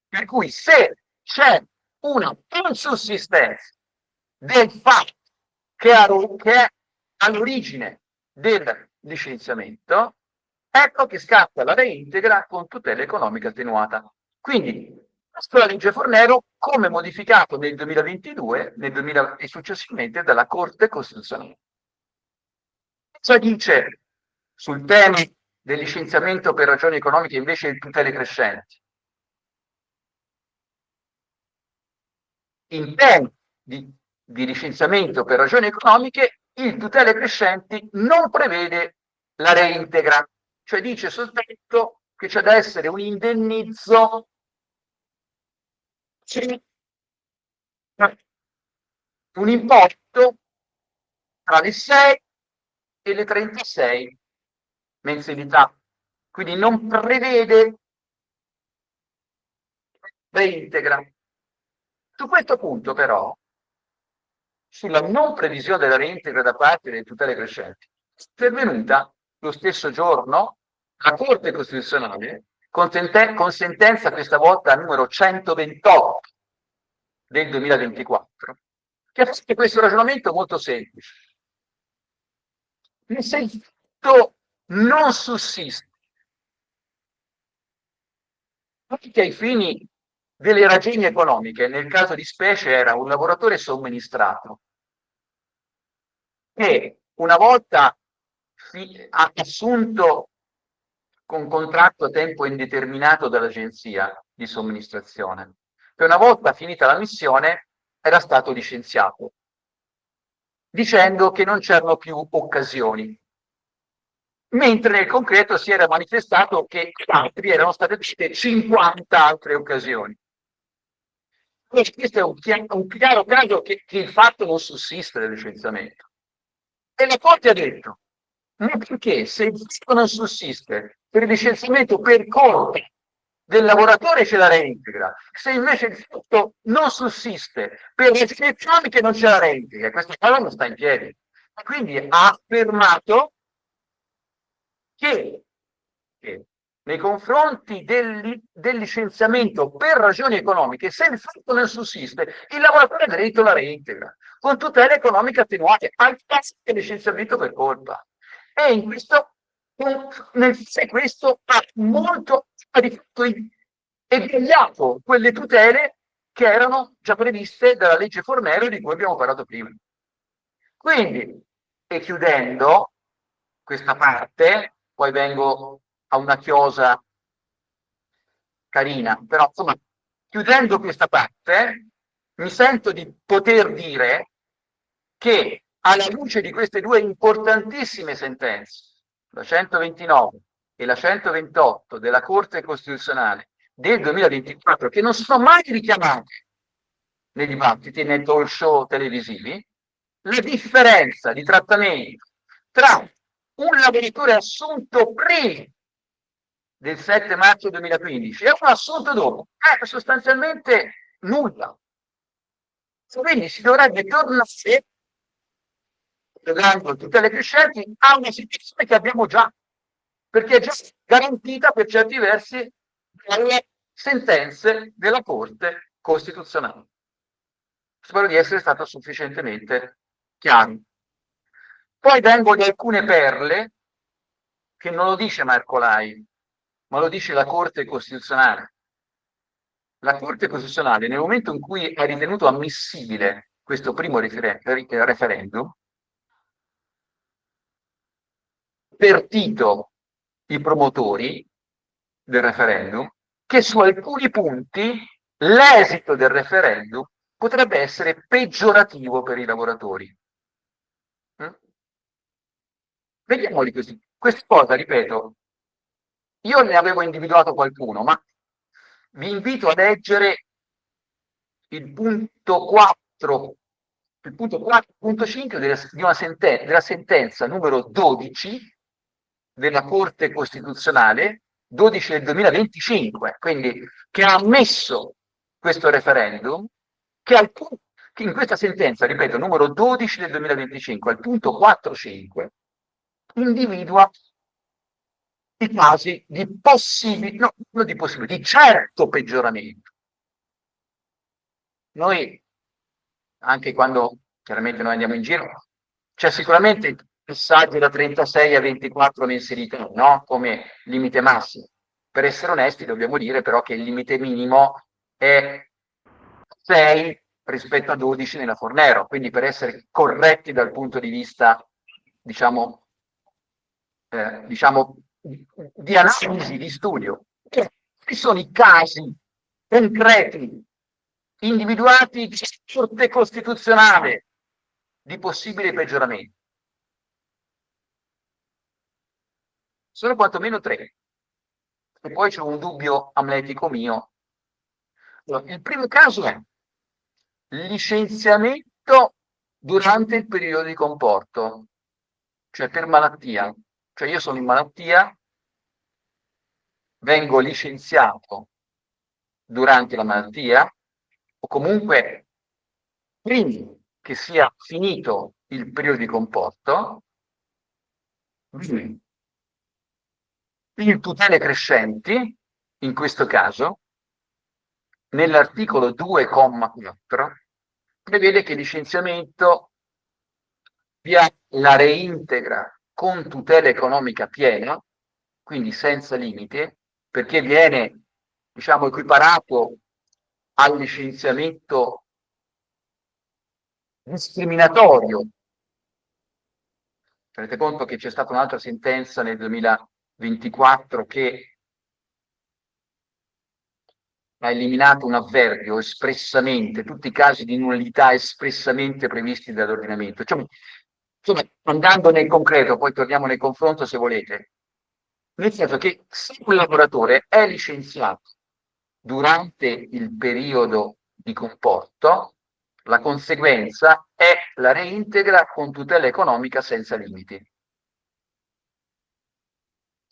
per cui se c'è una insussistenza del fatto che è all'origine del licenziamento, ecco che scatta la reintegra con tutela economica attenuata. Quindi, questa è la legge Fornero come modificato nel 2022 e successivamente dalla Corte Costituzionale. Cosa dice sul tema del licenziamento per ragioni economiche invece di tutele crescenti? In tema di licenziamento per ragioni economiche, il tutele crescenti non prevede la reintegra, cioè dice soltanto che c'è da essere un indennizzo un importo tra le 6 e le 36 mensilità, quindi non prevede reintegra. Su questo punto però, sulla non previsione della reintegra da parte delle tutele crescenti, è intervenuta lo stesso giorno la Corte Costituzionale con sentenza questa volta numero 128 del 2024, che ha fatto questo ragionamento molto semplice. Se il fatto non sussiste anche ai fini delle ragioni economiche, nel caso di specie era un lavoratore somministrato che una volta assunto con contratto a tempo indeterminato dall'agenzia di somministrazione, che una volta finita la missione era stato licenziato, dicendo che non c'erano più occasioni, mentre nel concreto si era manifestato che altri erano state date 50 altre occasioni. Questo è un chiaro caso che il fatto non sussiste del licenziamento. E la Corte ha detto, ma perché se il fatto non sussiste per il licenziamento per colpa del lavoratore ce la reintegra, se invece il fatto non sussiste per le economiche non ce la reintegra, questa cosa non sta in piedi. E quindi ha affermato che nei confronti del licenziamento per ragioni economiche, se il fatto non sussiste, il lavoratore ha diritto alla reintegra, con tutele economiche attenuate, al passo che il licenziamento per colpa. E in questo, se questo ha molto eguagliato quelle tutele che erano già previste dalla legge Fornero di cui abbiamo parlato prima. Quindi, e chiudendo questa parte, poi vengo a una chiosa carina, però insomma, chiudendo questa parte, mi sento di poter dire che alla luce di queste due importantissime sentenze, la 129 e la 128 della Corte Costituzionale del 2024, che non sono mai richiamate nei dibattiti, nei talk show televisivi, la differenza di trattamento tra un lavoratore assunto prima del 7 marzo 2015 e un assunto dopo è sostanzialmente nulla. Quindi si dovrebbe tornare, giocando tutte le crescenti, a una situazione che abbiamo già, perché è già garantita per certi versi dalle sentenze della Corte Costituzionale. Spero di essere stato sufficientemente chiaro. Poi vengo di alcune perle che non lo dice Marco Lai, ma lo dice la Corte Costituzionale. La Corte Costituzionale, nel momento in cui ha ritenuto ammissibile questo primo referendum, avvertito i promotori del referendum che su alcuni punti l'esito del referendum potrebbe essere peggiorativo per i lavoratori. Vediamoli così. Questa cosa, ripeto, io ne avevo individuato qualcuno, ma vi invito a leggere il punto 4, il punto 4.5 della sentenza numero 12 della Corte Costituzionale, 12 del 2025, quindi che ha ammesso questo referendum, che in questa sentenza, ripeto, numero 12 del 2025, al punto 4.5, individua i casi di possibili, no, non di possibile, di certo peggioramento. Noi, anche quando chiaramente noi andiamo in giro, c'è sicuramente il passaggio da 36 a 24 mensilità, no? Come limite massimo. Per essere onesti dobbiamo dire però che il limite minimo è 6 rispetto a 12 nella Fornero, quindi per essere corretti dal punto di vista, diciamo di analisi, di studio. Quali sono i casi concreti individuati da Corte Costituzionale di possibili peggioramenti? Sono quantomeno 3. E poi c'è un dubbio amletico mio. Allora, il primo caso è licenziamento durante il periodo di comporto, cioè per malattia. Cioè io sono in malattia, vengo licenziato durante la malattia o comunque prima che sia finito il periodo di comporto, in tutele crescenti, in questo caso, nell'articolo 2,4 prevede che il licenziamento via la reintegra con tutela economica piena, quindi senza limite, perché viene, diciamo, equiparato al licenziamento discriminatorio. Tenete conto che c'è stata un'altra sentenza nel 2000 24 che ha eliminato un avverbio espressamente, tutti i casi di nullità espressamente previsti dall'ordinamento. Cioè, insomma, andando nel concreto, poi torniamo nel confronto se volete, nel senso che se un lavoratore è licenziato durante il periodo di comporto, la conseguenza è la reintegra con tutela economica senza limiti.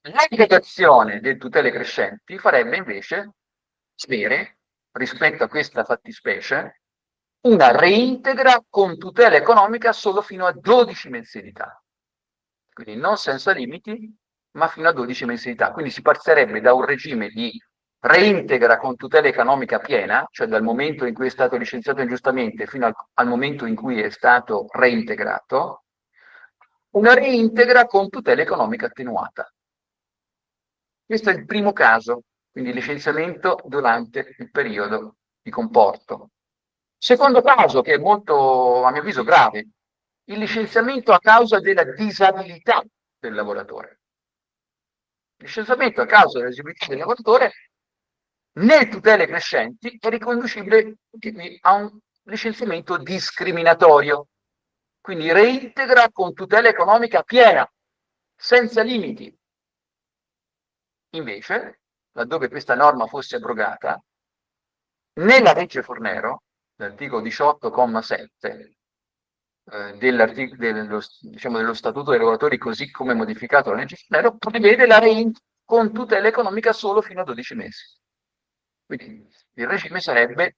La negazione delle tutele crescenti farebbe invece avere, rispetto a questa fattispecie, una reintegra con tutela economica solo fino a 12 mensilità. Quindi non senza limiti, ma fino a 12 mensilità. Quindi si passerebbe da un regime di reintegra con tutela economica piena, cioè dal momento in cui è stato licenziato ingiustamente fino al momento in cui è stato reintegrato, una reintegra con tutela economica attenuata. Questo è il primo caso, quindi licenziamento durante il periodo di comporto. Secondo caso, che è molto, a mio avviso, grave, il licenziamento a causa della disabilità del lavoratore. Il licenziamento a causa della disabilità del lavoratore, nelle tutele crescenti, è riconducibile a un licenziamento discriminatorio. Quindi reintegra con tutela economica piena, senza limiti. Invece, laddove questa norma fosse abrogata, nella legge Fornero, l'articolo 18,7 dello Statuto dei lavoratori, così come modificato dalla legge Fornero, prevede la reintegra con tutela economica solo fino a 12 mesi. Quindi il regime sarebbe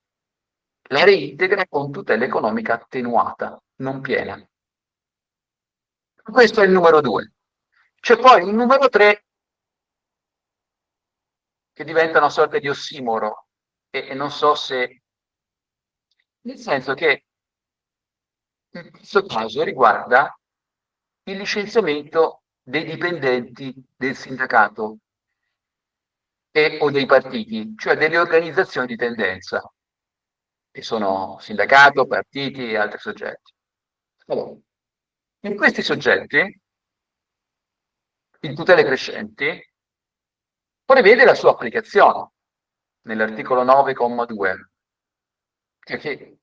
la reintegra con tutela economica attenuata, non piena. Questo è il numero 2. C'è poi il numero 3 che diventa una sorta di ossimoro e non so se... Nel senso che in questo caso riguarda il licenziamento dei dipendenti del sindacato o dei partiti, cioè delle organizzazioni di tendenza, che sono sindacato, partiti e altri soggetti. Allora, in questi soggetti, in tutele crescenti, prevede la sua applicazione nell'articolo 9,2, che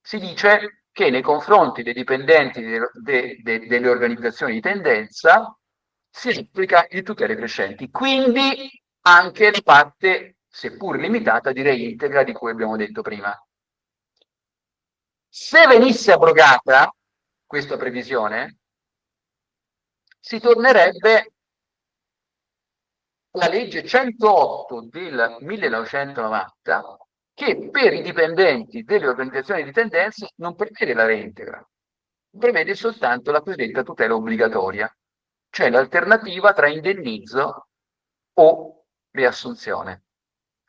si dice che nei confronti dei dipendenti delle organizzazioni di tendenza si applica il tutele crescenti, quindi anche la parte, seppur limitata, di reintegra di cui abbiamo detto prima. Se venisse abrogata questa previsione, si tornerebbe alla legge 108 del 1990, che per i dipendenti delle organizzazioni di tendenza non prevede la reintegra, prevede soltanto la cosiddetta tutela obbligatoria, cioè l'alternativa tra indennizzo o riassunzione.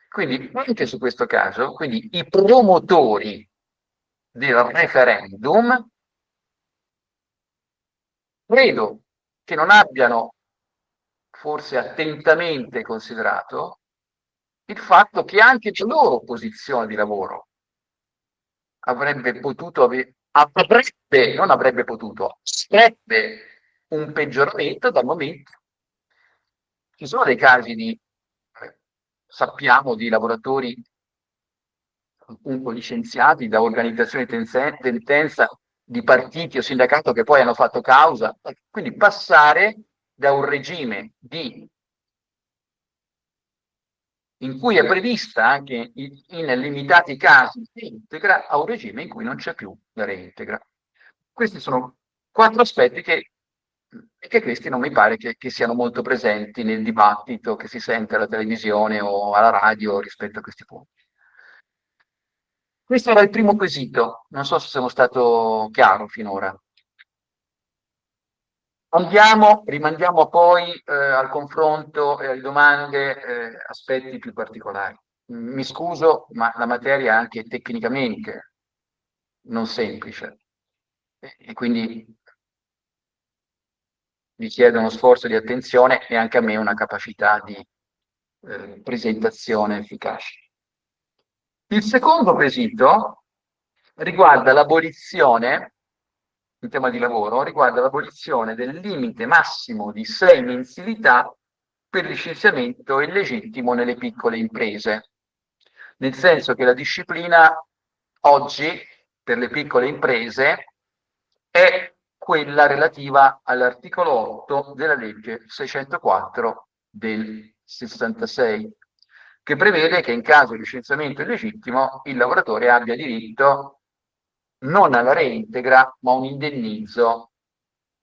Quindi anche su questo caso, quindi i promotori del referendum credo che non abbiano forse attentamente considerato il fatto che anche la loro posizione di lavoro avrebbe potuto non avrebbe potuto, avrebbe un peggioramento dal momento. Ci sono dei casi sappiamo, di lavoratori appunto licenziati da organizzazioni di tendenza, di partiti o sindacato che poi hanno fatto causa, quindi passare da un regime in cui è prevista anche in limitati casi reintegra a un regime in cui non c'è più la reintegra. Questi sono 4 aspetti che questi non mi pare che siano molto presenti nel dibattito che si sente alla televisione o alla radio rispetto a questi punti. Questo era il primo quesito, non so se sono stato chiaro finora. Rimandiamo poi al confronto e alle domande aspetti più particolari. Mi scuso, ma la materia è anche tecnicamente non semplice e quindi vi chiedo uno sforzo di attenzione e anche a me una capacità di presentazione efficace. Il secondo quesito riguarda l'abolizione, in tema di lavoro, riguarda l'abolizione del limite massimo di 6 mensilità per licenziamento illegittimo nelle piccole imprese, nel senso che la disciplina oggi per le piccole imprese è quella relativa all'articolo 8 della legge 604 del 66, che prevede che in caso di licenziamento illegittimo il lavoratore abbia diritto non alla reintegra, ma a un indennizzo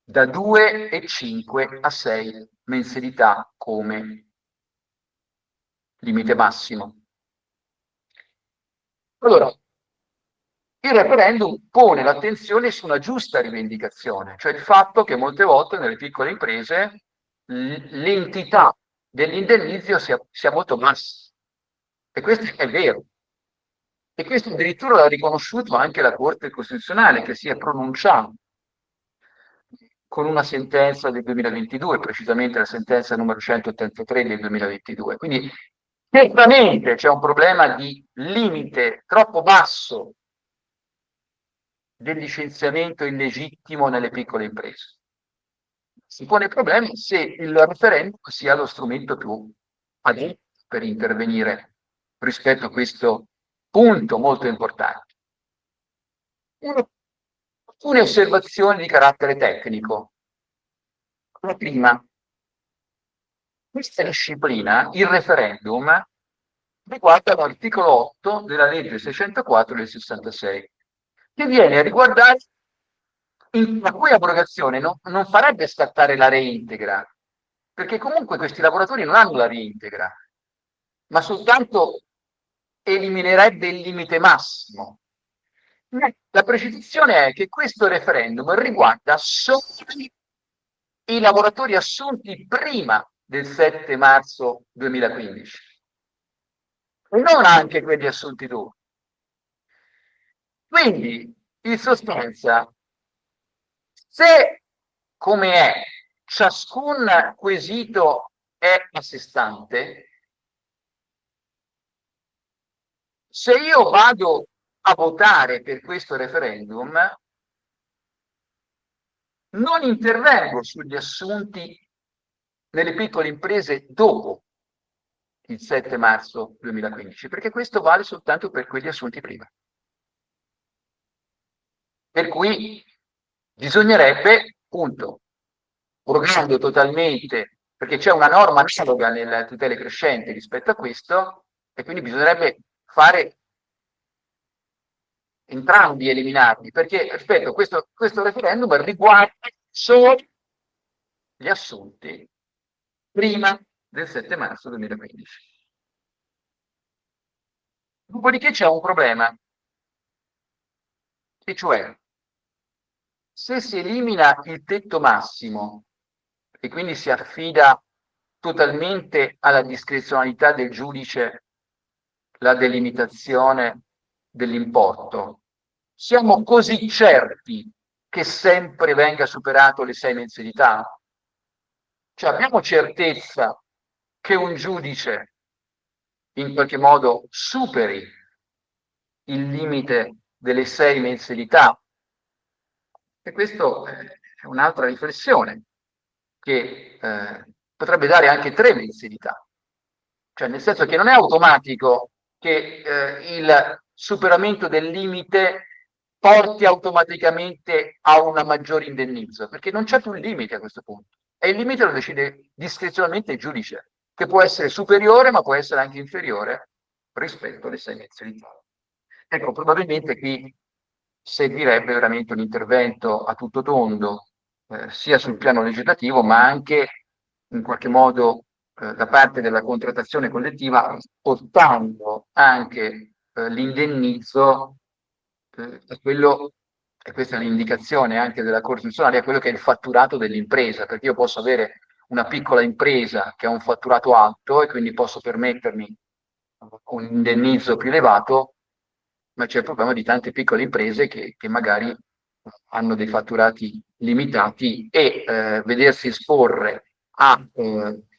da 2,5 a 6 mensilità come limite massimo. Allora, il referendum pone l'attenzione su una giusta rivendicazione, cioè il fatto che molte volte nelle piccole imprese l'entità dell'indennizzo sia molto bassa. E questo è vero. E questo addirittura l'ha riconosciuto anche la Corte Costituzionale, che si è pronunciata con una sentenza del 2022, precisamente la sentenza numero 183 del 2022. Quindi certamente c'è un problema di limite troppo basso del licenziamento illegittimo nelle piccole imprese. Si pone il problema se il referendum sia lo strumento più adatto per intervenire rispetto a questo punto molto importante. Alcune osservazioni di carattere tecnico. La prima, questa disciplina, il referendum, riguarda l'articolo 8 della legge 604 del 66, che viene a riguardare la cui abrogazione non farebbe scattare la reintegra, perché comunque questi lavoratori non hanno la reintegra, ma soltanto eliminerebbe il limite massimo. La precisazione è che questo referendum riguarda solo i lavoratori assunti prima del 7 marzo 2015 e non anche quelli assunti dopo. Quindi, in sostanza, se come è ciascun quesito è a sé stante, se io vado a votare per questo referendum, non intervengo sugli assunti nelle piccole imprese dopo il 7 marzo 2015, perché questo vale soltanto per quelli assunti prima. Per cui bisognerebbe, appunto, abrogando totalmente, perché c'è una norma analoga nelle tutele crescenti rispetto a questo, e quindi bisognerebbe fare entrambi, eliminarli, perché, ripeto, questo referendum riguarda solo gli assunti prima del 7 marzo 2015. Dopodiché c'è un problema, e cioè se si elimina il tetto massimo e quindi si affida totalmente alla discrezionalità del giudice la delimitazione dell'importo, siamo così certi che sempre venga superato le 6 mensilità? Cioè abbiamo certezza che un giudice in qualche modo superi il limite delle 6 mensilità? E questo è un'altra riflessione che potrebbe dare anche 3 mensilità, cioè nel senso che non è automatico che il superamento del limite porti automaticamente a un maggior indennizzo, perché non c'è più il limite a questo punto, e il limite lo decide discrezionalmente il giudice, che può essere superiore ma può essere anche inferiore rispetto alle 6 mensilità. Ecco, probabilmente qui servirebbe veramente un intervento a tutto tondo, sia sul piano legislativo, ma anche in qualche modo da parte della contrattazione collettiva, portando anche l'indennizzo a quello, e questa è un'indicazione anche della Corte Costituzionale, a quello che è il fatturato dell'impresa, perché io posso avere una piccola impresa che ha un fatturato alto e quindi posso permettermi un indennizzo più elevato, ma c'è il problema di tante piccole imprese che magari hanno dei fatturati limitati e vedersi esporre a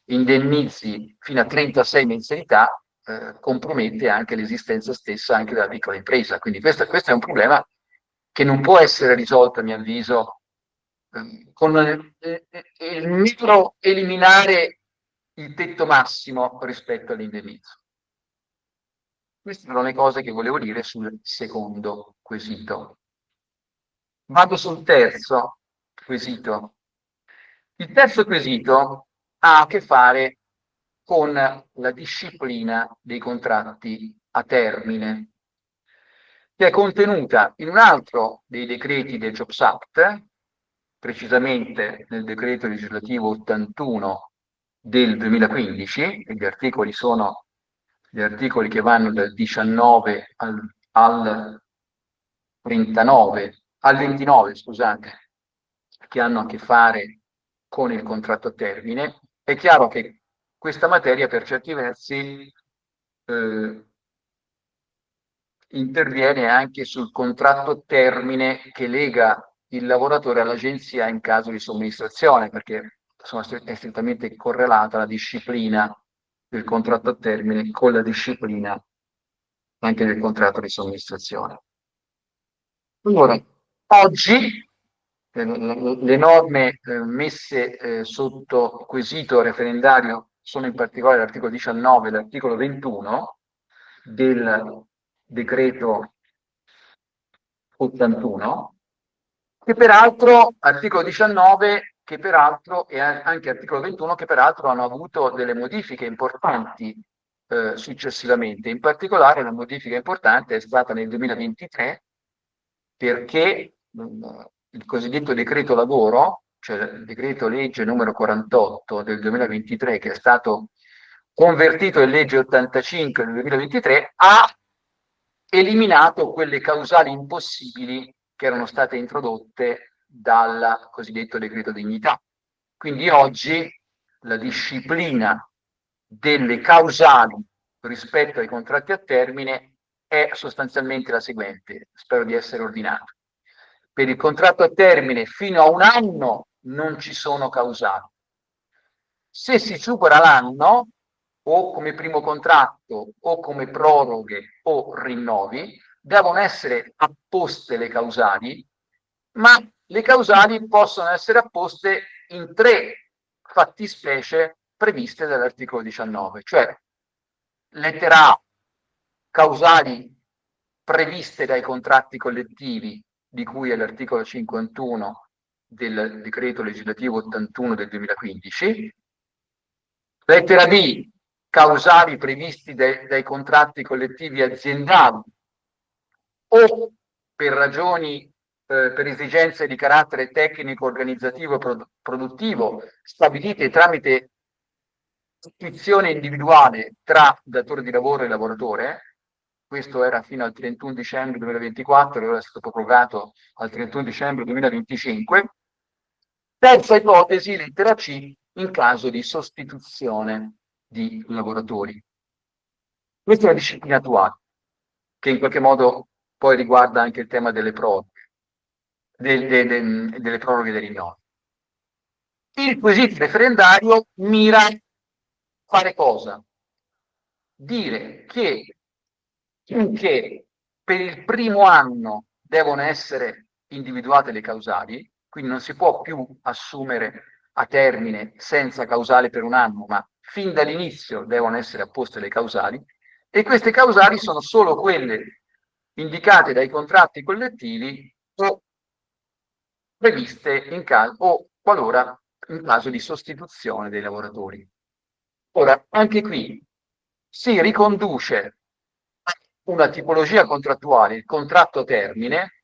indennizi fino a 36 mensilità compromette anche l'esistenza stessa anche della piccola impresa. Quindi questo è un problema che non può essere risolto, a mio avviso, con il mero eliminare il tetto massimo rispetto all'indennizzo. Queste sono le cose che volevo dire sul secondo quesito. Vado sul terzo quesito. Il terzo quesito ha a che fare con la disciplina dei contratti a termine, che è contenuta in un altro dei decreti del Jobs Act, precisamente nel decreto legislativo 81 del 2015, e gli articoli sono gli articoli che vanno dal 19 al 39, al 29, scusate, che hanno a che fare con il contratto a termine. È chiaro che questa materia per certi versi interviene anche sul contratto a termine che lega il lavoratore all'agenzia in caso di somministrazione, perché è strettamente correlata la disciplina del contratto a termine con la disciplina anche del contratto di somministrazione. Allora, oggi le norme messe sotto quesito referendario sono in particolare l'articolo 19 e l'articolo 21 del decreto 81, che peraltro, articolo 19, che peraltro, e anche articolo 21, che peraltro hanno avuto delle modifiche importanti successivamente. In particolare la modifica importante è stata nel 2023 perché il cosiddetto decreto lavoro, cioè il decreto legge numero 48 del 2023, che è stato convertito in legge 85 del 2023, ha eliminato quelle causali impossibili che erano state introdotte dal cosiddetto decreto dignità. Quindi oggi la disciplina delle causali rispetto ai contratti a termine è sostanzialmente la seguente, spero di essere ordinato. Per il contratto a termine fino a un anno non ci sono causali. Se si supera l'anno, o come primo contratto, o come proroghe o rinnovi, devono essere apposte le causali, ma le causali possono essere apposte in 3 fattispecie previste dall'articolo 19, cioè lettera A, causali previste dai contratti collettivi di cui è l'articolo 51 del decreto legislativo 81 del 2015, lettera B, causali previsti dai contratti collettivi aziendali o per ragioni, per esigenze di carattere tecnico, organizzativo e produttivo, stabilite tramite iscrizione individuale tra datore di lavoro e lavoratore. Questo era fino al 31 dicembre 2024 e ora è stato prorogato al 31 dicembre 2025. Terza ipotesi, lettera C, in caso di sostituzione di lavoratori. Questa è la disciplina attuale, che in qualche modo poi riguarda anche il tema delle proroghe, delle proroghe dei rinnovi. Il quesito referendario mira a fare cosa? Dire che finché per il primo anno devono essere individuate le causali, quindi non si può più assumere a termine senza causale per un anno, ma fin dall'inizio devono essere apposte le causali, e queste causali sono solo quelle indicate dai contratti collettivi o previste in caso o qualora in caso di sostituzione dei lavoratori. Ora, anche qui si riconduce a una tipologia contrattuale, il contratto a termine,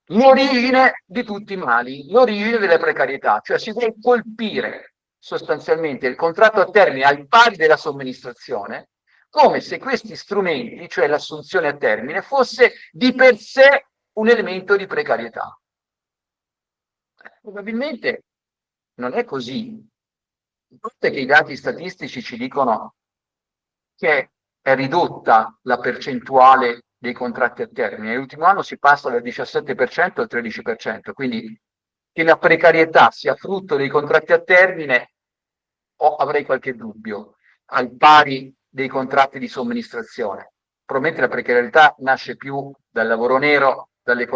l'origine di tutti i mali, l'origine delle precarietà, cioè si vuole colpire sostanzialmente il contratto a termine al pari della somministrazione, come se questi strumenti, cioè l'assunzione a termine, fosse di per sé un elemento di precarietà. Probabilmente non è così. Tutte che i dati statistici ci dicono che è ridotta la percentuale dei contratti a termine. Nell'ultimo anno si passa dal 17% al 13%, quindi che la precarietà sia frutto dei contratti a termine avrei qualche dubbio, al pari dei contratti di somministrazione. Probabilmente la precarietà nasce più dal lavoro nero, dalle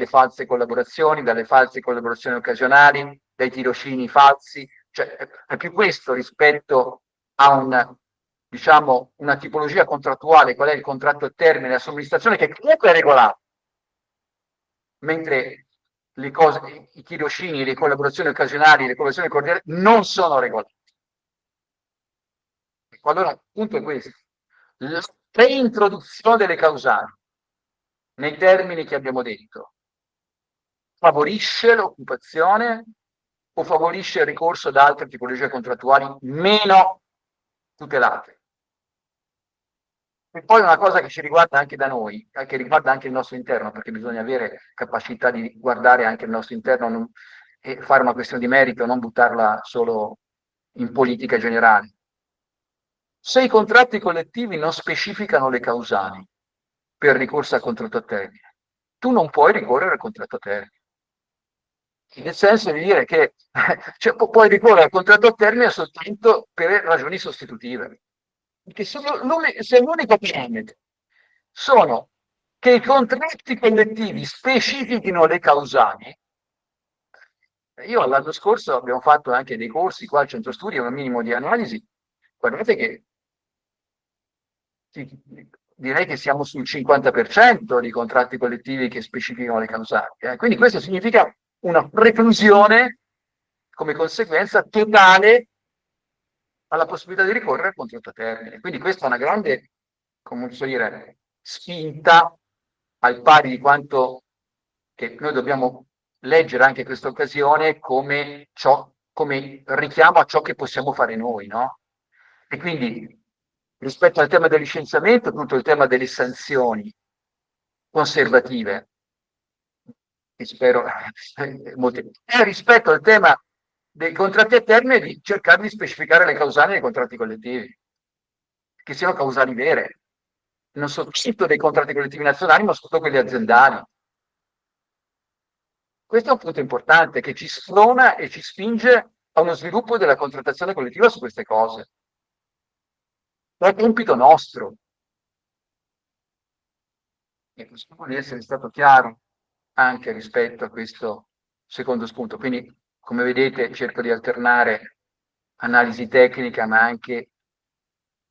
false collaborazioni occasionali, dai tirocini falsi, Cioè, è più questo rispetto a diciamo, una tipologia contrattuale, qual è il contratto a termine, la somministrazione, che comunque è regolata, mentre le cose, i tirocini, le collaborazioni occasionali, le collaborazioni cordiali non sono regolate. Ecco, allora, il punto è questo. La reintroduzione delle causali, nei termini che abbiamo detto, favorisce l'occupazione o favorisce il ricorso ad altre tipologie contrattuali meno tutelate? E poi una cosa che ci riguarda anche da noi, che riguarda anche il nostro interno, perché bisogna avere capacità di guardare anche il nostro interno e fare una questione di merito, non buttarla solo in politica generale. Se i contratti collettivi non specificano le causali per ricorso al contratto a termine, tu non puoi ricorrere al contratto a termine. Nel senso di dire che cioè, puoi ricorrere al contratto a termine soltanto per ragioni sostitutive. Perché se l'unico parametro sono che i contratti collettivi specifichino le causali. Io l'anno scorso abbiamo fatto anche dei corsi qua al centro studi, un minimo di analisi. Guardate che direi che siamo sul 50% di contratti collettivi che specificano le causali. Quindi questo significa una preclusione come conseguenza totale alla possibilità di ricorrere al contratto a termine. Quindi questa è una grande, come posso dire, spinta al pari di quanto che noi dobbiamo leggere anche questa occasione come richiamo a ciò che possiamo fare noi, no? E quindi rispetto al tema del licenziamento, tutto il tema delle sanzioni conservative, che spero e rispetto al tema dei contratti a termine di cercare di specificare le causali dei contratti collettivi, che siano causali vere, non soltanto dei contratti collettivi nazionali, ma soprattutto quelli aziendali. Questo è un punto importante che ci sprona e ci spinge a uno sviluppo della contrattazione collettiva su queste cose. È compito nostro. E spero di essere stato chiaro anche rispetto a questo secondo spunto. Quindi, come vedete, cerco di alternare analisi tecnica, ma anche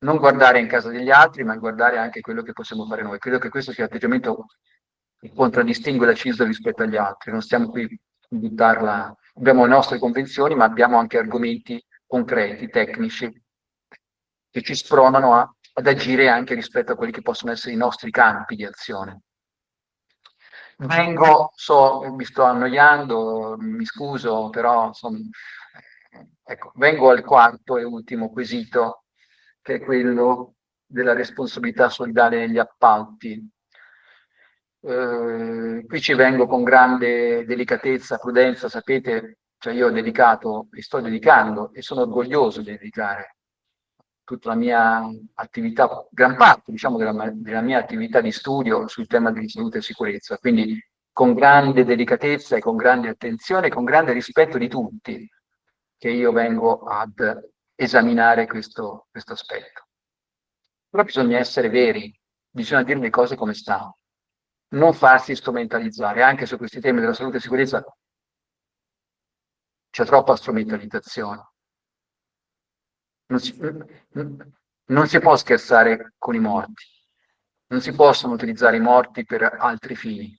non guardare in casa degli altri, ma guardare anche quello che possiamo fare noi. Credo che questo sia l'atteggiamento che contraddistingue la CISL rispetto agli altri. Non stiamo qui a buttarla, abbiamo le nostre convenzioni, ma abbiamo anche argomenti concreti, tecnici, che ci spronano ad agire anche rispetto a quelli che possono essere i nostri campi di azione. Mi sto annoiando, mi scuso, però insomma, ecco, vengo al quarto e ultimo quesito, che è quello della responsabilità solidale negli appalti. Qui ci vengo con grande delicatezza, prudenza, sapete, cioè io ho dedicato, e sto dedicando, e sono orgoglioso di dedicare tutta la mia attività, gran parte diciamo della mia attività di studio sul tema di salute e sicurezza, quindi con grande delicatezza e con grande attenzione e con grande rispetto di tutti che io vengo ad esaminare questo aspetto. Però bisogna essere veri, bisogna dire le cose come stanno, non farsi strumentalizzare. Anche su questi temi della salute e sicurezza c'è troppa strumentalizzazione. Non si può scherzare con i morti, non si possono utilizzare i morti per altri fini.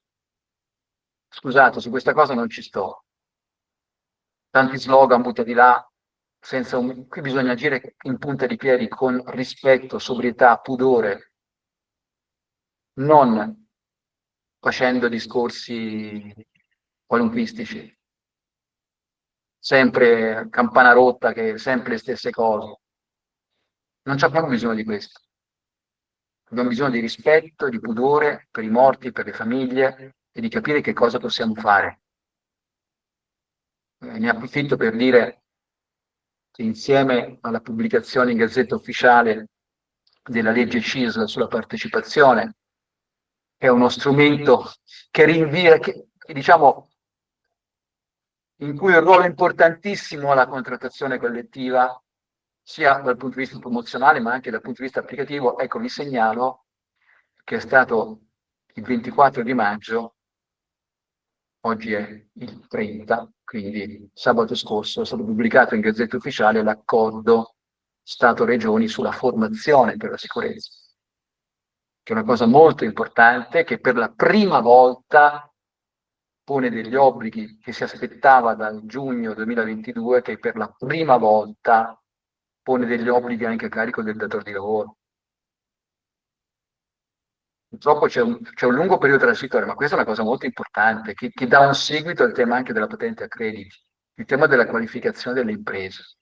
Scusate, su questa cosa non ci sto. Tanti slogan buttati là, qui bisogna agire in punta di piedi con rispetto, sobrietà, pudore, non facendo discorsi qualunquistici, sempre campana rotta, che sempre le stesse cose. Non abbiamo bisogno di questo. Abbiamo bisogno di rispetto, di pudore per i morti, per le famiglie e di capire che cosa possiamo fare. Ne approfitto per dire che insieme alla pubblicazione in Gazzetta Ufficiale della legge CISL sulla partecipazione, che è uno strumento che rinvia, che diciamo, in cui il ruolo importantissimo alla contrattazione collettiva, sia dal punto di vista promozionale ma anche dal punto di vista applicativo, ecco vi segnalo che è stato il 24 di maggio, oggi è il 30, quindi sabato scorso è stato pubblicato in Gazzetta Ufficiale l'accordo Stato-Regioni sulla formazione per la sicurezza, che è una cosa molto importante, che per la prima volta pone degli obblighi che si aspettava dal giugno 2022, che per la prima volta pone degli obblighi anche a carico del datore di lavoro. Purtroppo c'è un lungo periodo transitorio, ma questa è una cosa molto importante, che dà un seguito al tema anche della patente a crediti, il tema della qualificazione delle imprese.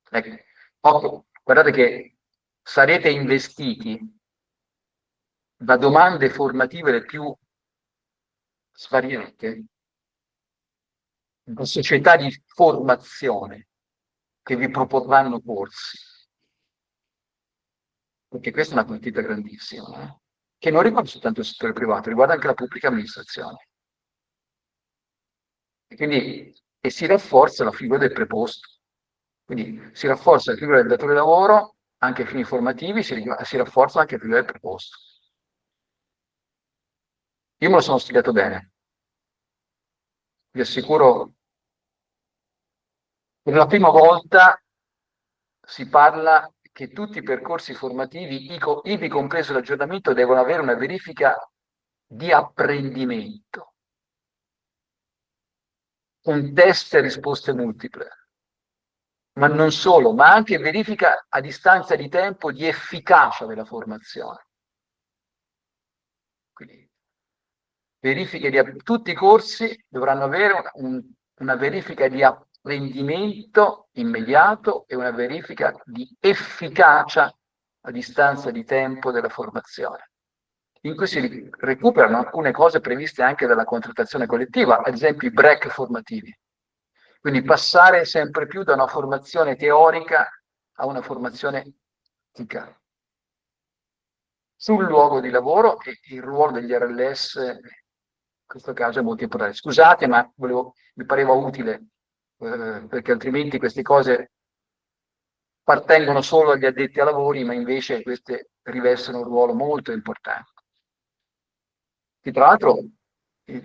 Ecco, guardate che sarete investiti da domande formative le più svariate, da società di formazione che vi proporranno corsi, perché questa è una partita grandissima, che non riguarda soltanto il settore privato, riguarda anche la pubblica amministrazione. E si rafforza la figura del preposto. Quindi si rafforza la figura del datore di lavoro anche a fini formativi, si rafforza anche la figura del preposto. Io me lo sono studiato bene. Vi assicuro, per la prima volta si parla che tutti i percorsi formativi, ivi compreso l'aggiornamento, devono avere una verifica di apprendimento, con test e risposte multiple. Ma non solo, ma anche verifica a distanza di tempo di efficacia della formazione. Quindi verifiche tutti i corsi dovranno avere una verifica di apprendimento immediato e una verifica di efficacia a distanza di tempo della formazione, in cui si recuperano alcune cose previste anche dalla contrattazione collettiva, ad esempio i break formativi. Quindi passare sempre più da una formazione teorica a una formazione pratica sul luogo di lavoro, e il ruolo degli RLS in questo caso è molto importante. Scusate, ma mi pareva utile, perché altrimenti queste cose appartengono solo agli addetti ai lavori, ma invece queste rivestono un ruolo molto importante. E tra l'altro,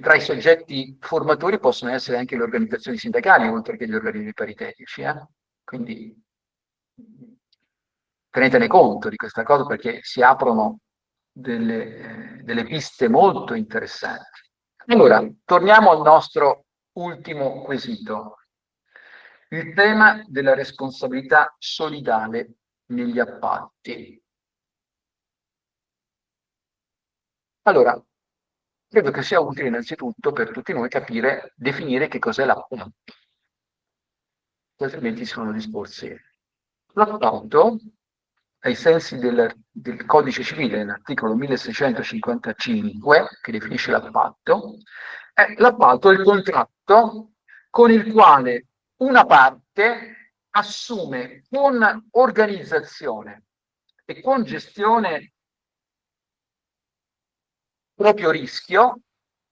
tra i soggetti formatori possono essere anche le organizzazioni sindacali, oltre che gli organismi paritetici. Quindi tenetene conto di questa cosa, perché si aprono delle piste molto interessanti. Allora, torniamo al nostro ultimo quesito, il tema della responsabilità solidale negli appalti. Allora, credo che sia utile innanzitutto per tutti noi capire, definire che cos'è l'appalto, altrimenti sono discorsi. L'appalto, ai sensi del codice civile, nell'articolo 1655, che definisce l'appalto è il contratto con il quale una parte assume con organizzazione e con gestione proprio rischio,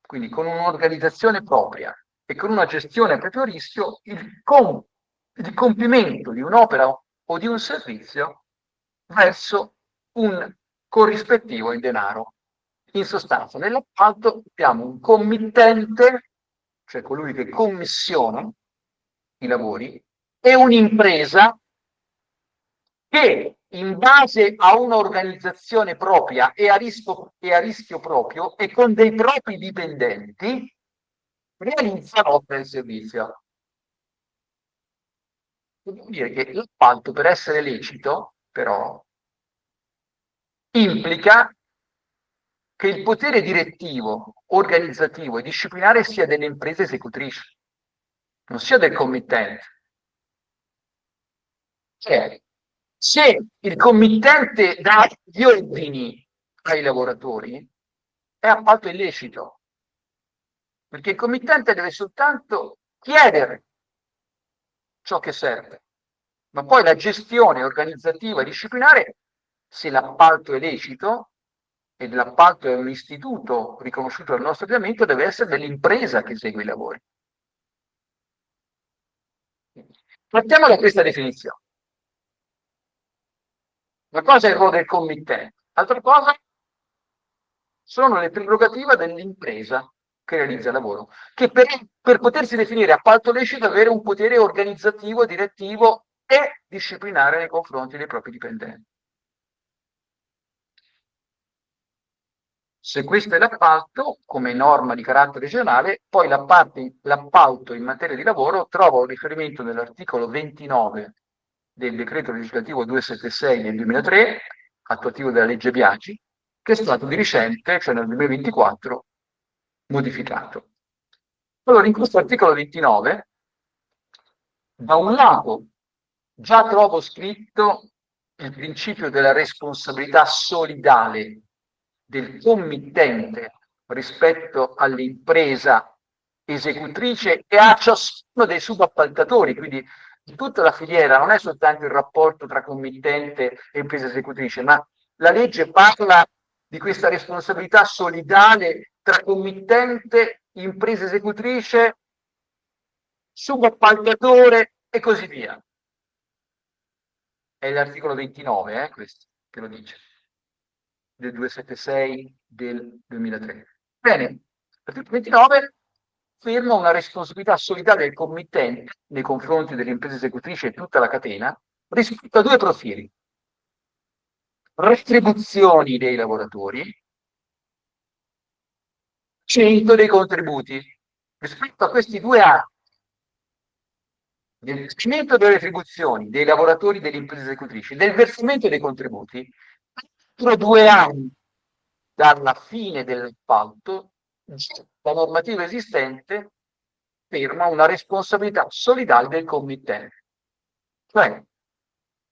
quindi con un'organizzazione propria e con una gestione a proprio rischio, il compimento di un'opera o di un servizio verso un corrispettivo in denaro. In sostanza, nell'appalto abbiamo un committente, cioè colui che commissiona i lavori, e un'impresa che in base a un'organizzazione propria e a rischio proprio e con dei propri dipendenti realizza l'opera e il servizio. Vuol dire che l'appalto, per essere lecito, però, implica che il potere direttivo, organizzativo e disciplinare sia delle imprese esecutrici, non sia del committente. Cioè, se il committente dà gli ordini ai lavoratori, è appalto illecito, perché il committente deve soltanto chiedere ciò che serve, ma poi la gestione organizzativa e disciplinare, se l'appalto è lecito, e l'appalto è un istituto riconosciuto dal nostro ordinamento, deve essere dell'impresa che esegue i lavori. Partiamo da questa definizione. Una cosa è il ruolo del committente, altra cosa sono le prerogative dell'impresa. che realizza il lavoro, che per potersi definire appalto lecito deve avere un potere organizzativo, direttivo e disciplinare nei confronti dei propri dipendenti. Se questo è l'appalto, come norma di carattere regionale, poi l'appalto in materia di lavoro trova un riferimento nell'articolo 29 del decreto legislativo 276 del 2003, attuativo della legge Biagi, che è stato di recente, cioè nel 2024, modificato. Allora, in questo articolo 29, da un lato, già trovo scritto il principio della responsabilità solidale del committente rispetto all'impresa esecutrice e a ciascuno dei subappaltatori, quindi di tutta la filiera, non è soltanto il rapporto tra committente e impresa esecutrice, ma la legge parla di questa responsabilità solidale tra committente, impresa esecutrice, subappaltatore e così via. È l'articolo 29, questo, che lo dice, del 276 del 2003. Bene, l'articolo 29 firma una responsabilità solidale del committente nei confronti delle imprese esecutrici e tutta la catena rispetto a due profili: retribuzioni dei lavoratori, 100 dei contributi. Rispetto a questi 2 anni del versamento delle retribuzioni dei lavoratori delle imprese esecutrici, del versamento dei contributi, entro 2 anni dalla fine dell'appalto, la normativa esistente firma una responsabilità solidale del committente. Cioè,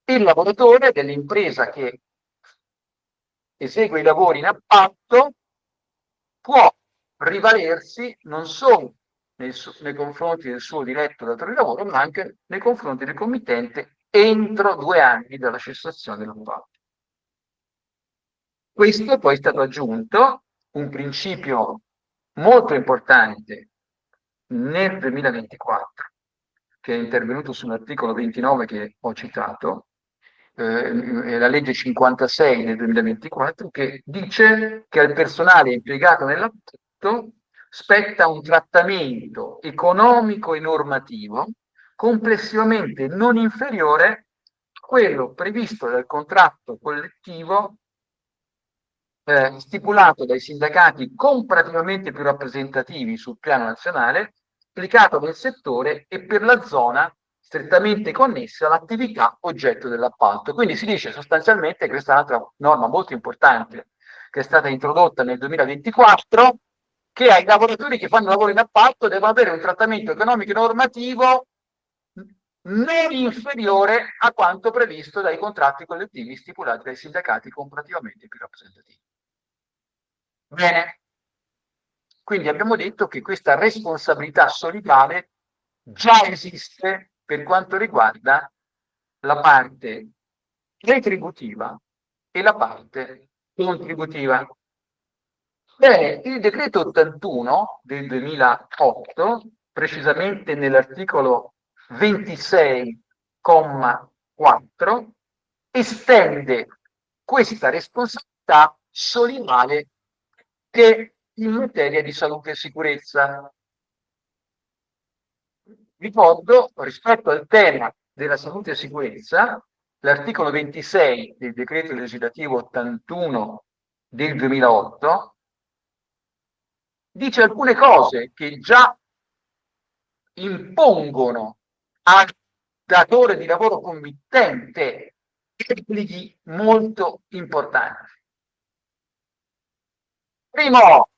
il lavoratore dell'impresa che esegue i lavori in appalto può rivalersi non solo nei confronti del suo diretto datore di lavoro, ma anche nei confronti del committente entro 2 anni dalla cessazione dell'appalto. Questo è poi stato aggiunto un principio molto importante nel 2024, che è intervenuto sull'articolo 29 che ho citato, è la legge 56 del 2024, che dice che al personale impiegato nell'appalto spetta un trattamento economico e normativo complessivamente non inferiore a quello previsto dal contratto collettivo stipulato dai sindacati comparativamente più rappresentativi sul piano nazionale, applicato nel settore e per la zona strettamente connessa all'attività oggetto dell'appalto. Quindi si dice sostanzialmente, questa è un'altra norma molto importante che è stata introdotta nel 2024, che ai lavoratori che fanno lavoro in appalto devono avere un trattamento economico e normativo non inferiore a quanto previsto dai contratti collettivi stipulati dai sindacati comparativamente più rappresentativi. Bene, quindi abbiamo detto che questa responsabilità solidale già esiste per quanto riguarda la parte retributiva e la parte contributiva. Bene, il decreto 81 del 2008, precisamente nell'articolo 26,4, estende questa responsabilità solidale che in materia di salute e sicurezza. Ricordo, rispetto al tema della salute e sicurezza, l'articolo 26 del decreto legislativo 81 del 2008 dice alcune cose che già impongono al datore di lavoro committente obblighi molto importanti. Primo,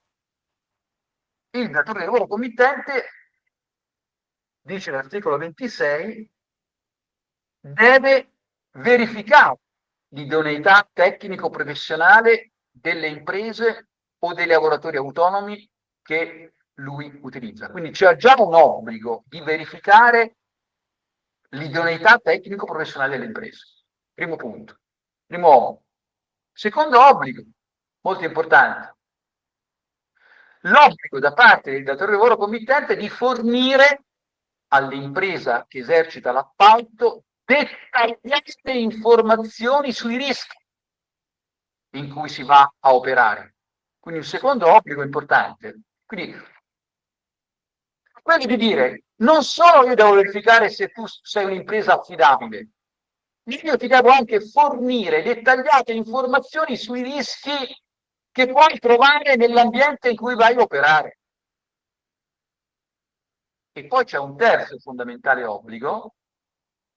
il datore di lavoro committente, dice l'articolo 26, deve verificare l'idoneità tecnico-professionale delle imprese o dei lavoratori autonomi che lui utilizza. Quindi c'è già un obbligo di verificare l'idoneità tecnico-professionale delle imprese. Primo punto. Primo obbligo. Secondo obbligo, molto importante, l'obbligo da parte del datore di lavoro committente di fornire all'impresa che esercita l'appalto dettagliate informazioni sui rischi in cui si va a operare. Quindi un secondo obbligo importante. Quindi quello di dire non solo io devo verificare se tu sei un'impresa affidabile, io ti devo anche fornire dettagliate informazioni sui rischi che puoi trovare nell'ambiente in cui vai a operare. E poi c'è un terzo fondamentale obbligo,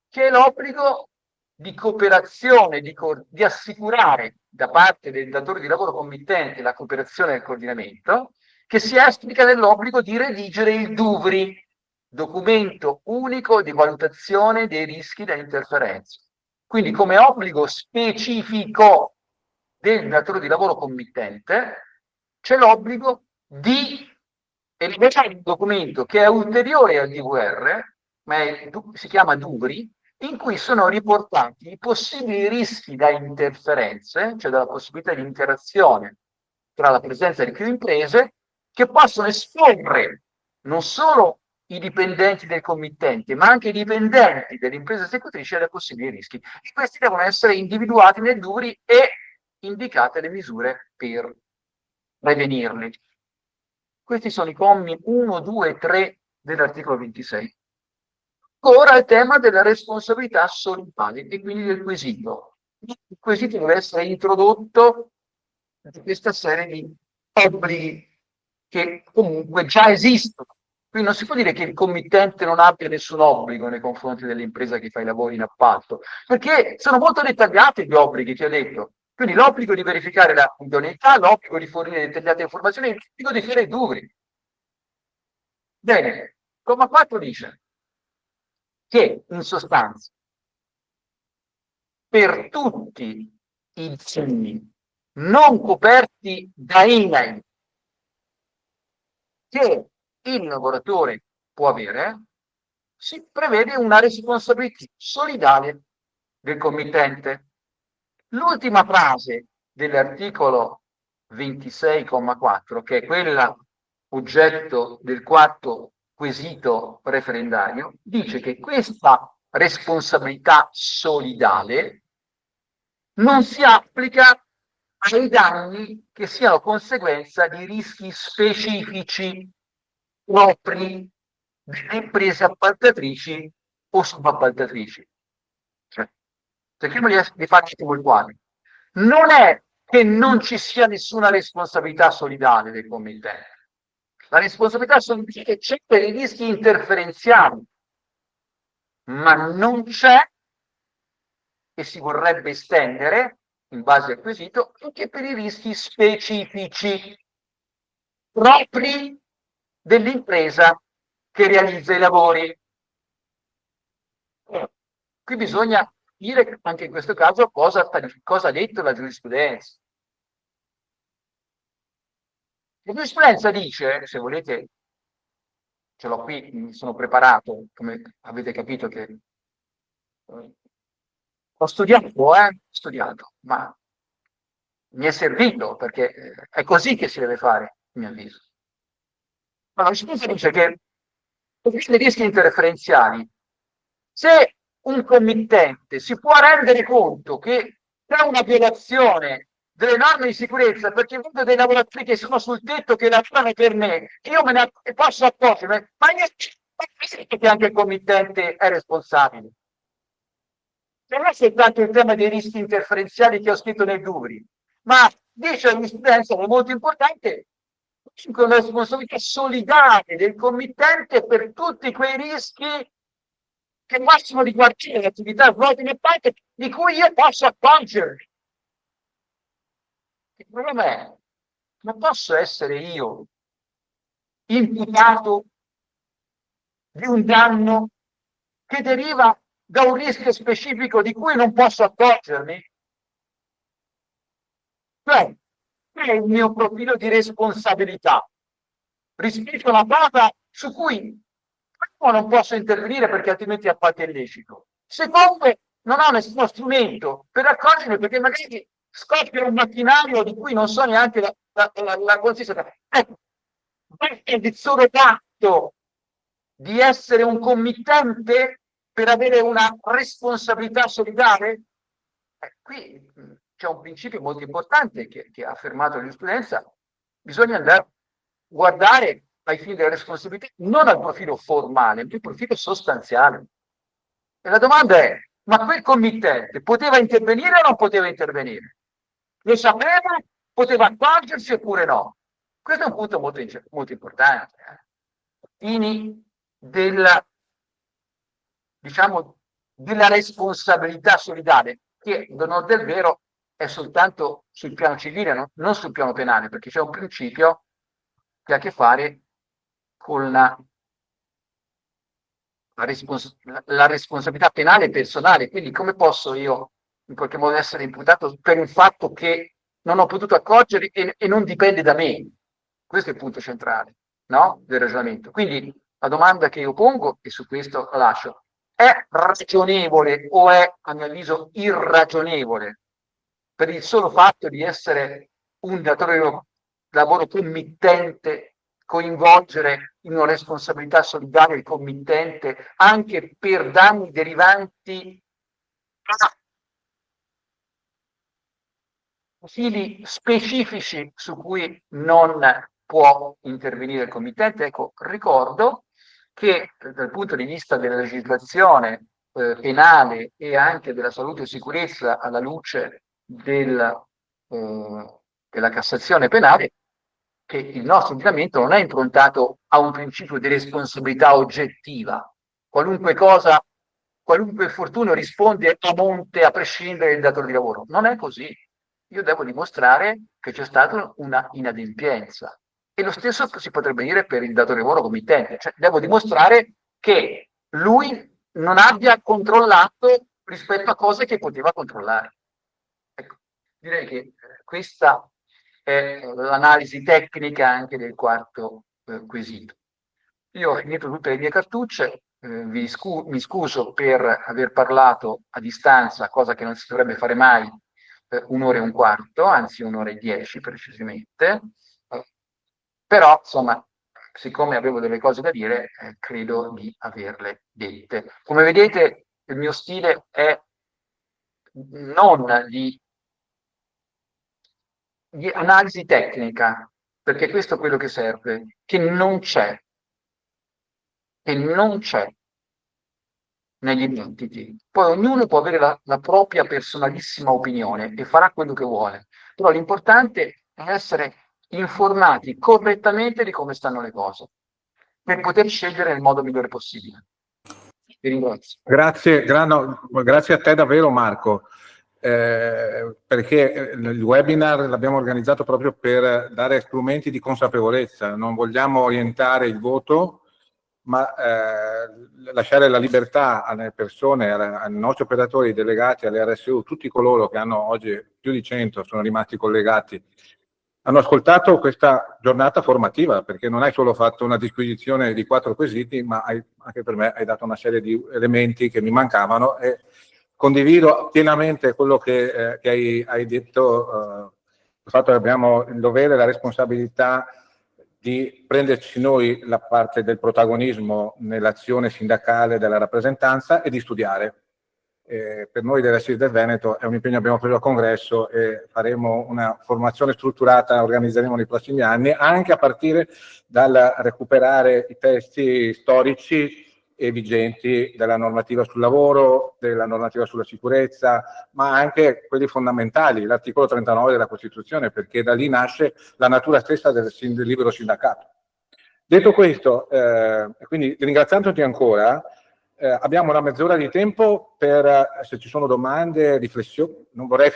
che è l'obbligo di cooperazione, di assicurare da parte del datore di lavoro committente la cooperazione e il coordinamento, che si esplica nell'obbligo di redigere il DUVRI, documento unico di valutazione dei rischi da interferenza. Quindi come obbligo specifico del datore di lavoro committente c'è l'obbligo di elaborare un documento che è ulteriore al DVR, ma si chiama DUVRI, in cui sono riportati i possibili rischi da interferenze, cioè dalla possibilità di interazione tra la presenza di più imprese, che possono esporre non solo i dipendenti del committente, ma anche i dipendenti dell'impresa esecutrice alle possibili rischi. E questi devono essere individuati nel DUVRI e indicate le misure per prevenirli. Questi sono i commi 1, 2 e 3 dell'articolo 26. Ora il tema della responsabilità solidale e quindi del quesito. Il quesito deve essere introdotto da questa serie di obblighi che comunque già esistono. Quindi non si può dire che il committente non abbia nessun obbligo nei confronti dell'impresa che fa i lavori in appalto, perché sono molto dettagliati gli obblighi, ti ho detto. Quindi l'obbligo di verificare la idoneità, l'obbligo di fornire dettagliate informazioni, l'obbligo di fare i dubri. Bene, comma 4 dice che in sostanza per tutti i danni non coperti da INAIL che il lavoratore può avere, si prevede una responsabilità solidale del committente. L'ultima frase dell'articolo 26,4, che è quella oggetto del quarto quesito referendario, dice che questa responsabilità solidale non si applica ai danni che siano conseguenza di rischi specifici propri delle imprese appaltatrici o subappaltatrici. Cerchiamo di farci il quadro. Non è che non ci sia nessuna responsabilità solidale del committente. La responsabilità solidale c'è per i rischi interferenziali, ma non c'è, e si vorrebbe estendere, in base al quesito, anche per i rischi specifici propri dell'impresa che realizza i lavori. Qui bisogna dire anche in questo caso cosa ha detto la giurisprudenza. La giurisprudenza dice, se volete, ce l'ho qui, mi sono preparato, come avete capito che ho studiato, ma mi è servito perché è così che si deve fare, a mio avviso. Ma la giurisprudenza dice che per i rischi interferenziali, se un committente si può rendere conto che c'è una violazione delle norme di sicurezza perché vedo dei lavoratori che sono sul tetto che lavorano per me, io me ne posso accorgere, ma io che anche il committente è responsabile. Non è soltanto il tema dei rischi interferenziali che ho scritto nei dubri, ma dice la giurisprudenza che è molto importante con la responsabilità solidale del committente per tutti quei rischi che possono riguardare l'attività svolte nel parco di cui io posso accorgermi. Il problema è, non posso essere io imputato di un danno che deriva da un rischio specifico di cui non posso accorgermi? Cioè, è il mio profilo di responsabilità rispetto a una cosa su cui non posso intervenire perché altrimenti è appalto illecito. Secondo, non ho nessuno strumento per accorgermi perché magari scoppia un macchinario di cui non so neanche la consistenza. Ecco, è solo fatto di essere un committente per avere una responsabilità solidale? Qui c'è un principio molto importante che ha affermato la giurisprudenza, bisogna andare a guardare ai fini della responsabilità, non al profilo formale, ma al profilo sostanziale. E la domanda è, ma quel committente poteva intervenire o non poteva intervenire? Lo sapeva? Poteva accorgersi oppure no? Questo è un punto molto, molto importante. Fini della, diciamo, della responsabilità solidale, che, d'onor del vero, è soltanto sul piano civile, non sul piano penale, perché c'è un principio che ha a che fare con la responsabilità penale personale. Quindi come posso io in qualche modo essere imputato per un fatto che non ho potuto accorgere e non dipende da me? Questo è il punto centrale, no? Del ragionamento. Quindi la domanda che io pongo, e su questo la lascio, è ragionevole o è, a mio avviso, irragionevole per il solo fatto di essere un datore di lavoro committente, coinvolgere in una responsabilità solidale il committente anche per danni derivanti da profili specifici su cui non può intervenire il committente. Ecco, ricordo che dal punto di vista della legislazione penale e anche della salute e sicurezza alla luce della Cassazione penale, che il nostro ordinamento non è improntato a un principio di responsabilità oggettiva. Qualunque cosa, qualunque infortunio risponde a monte a prescindere dal datore di lavoro. Non è così. Io devo dimostrare che c'è stata una inadempienza. E lo stesso si potrebbe dire per il datore di lavoro committente. Cioè, devo dimostrare che lui non abbia controllato rispetto a cose che poteva controllare. Ecco, direi che questa è l'analisi tecnica anche del quarto quesito. Io ho finito tutte le mie cartucce, mi scuso per aver parlato a distanza, cosa che non si dovrebbe fare mai, 1 ora e un quarto, anzi 1 ora e 10 precisamente, però insomma, siccome avevo delle cose da dire, credo di averle dette. Come vedete, il mio stile è non di analisi tecnica, perché questo è quello che serve, che non c'è negli dibattiti. Poi ognuno può avere la propria personalissima opinione e farà quello che vuole, però l'importante è essere informati correttamente di come stanno le cose, per poter scegliere nel modo migliore possibile. Vi ringrazio. Grazie a te davvero Marco, perché il webinar l'abbiamo organizzato proprio per dare strumenti di consapevolezza, non vogliamo orientare il voto, ma lasciare la libertà alle persone, ai nostri operatori delegati, alle RSU, tutti coloro che hanno oggi più di 100 sono rimasti collegati, hanno ascoltato questa giornata formativa, perché non hai solo fatto una disquisizione di 4 quesiti, ma anche per me hai dato una serie di elementi che mi mancavano e condivido pienamente quello che hai detto, il fatto che abbiamo il dovere e la responsabilità di prenderci noi la parte del protagonismo nell'azione sindacale della rappresentanza e di studiare. Per noi della CIS del Veneto è un impegno che abbiamo preso al congresso e faremo una formazione strutturata, organizzeremo nei prossimi anni, anche a partire dal recuperare i testi storici e vigenti della normativa sul lavoro, della normativa sulla sicurezza, ma anche quelli fondamentali, l'articolo 39 della Costituzione, perché da lì nasce la natura stessa del libero sindacato. Detto questo, quindi ringraziandoti ancora, abbiamo una mezz'ora di tempo per, se ci sono domande, riflessioni. Non vorrei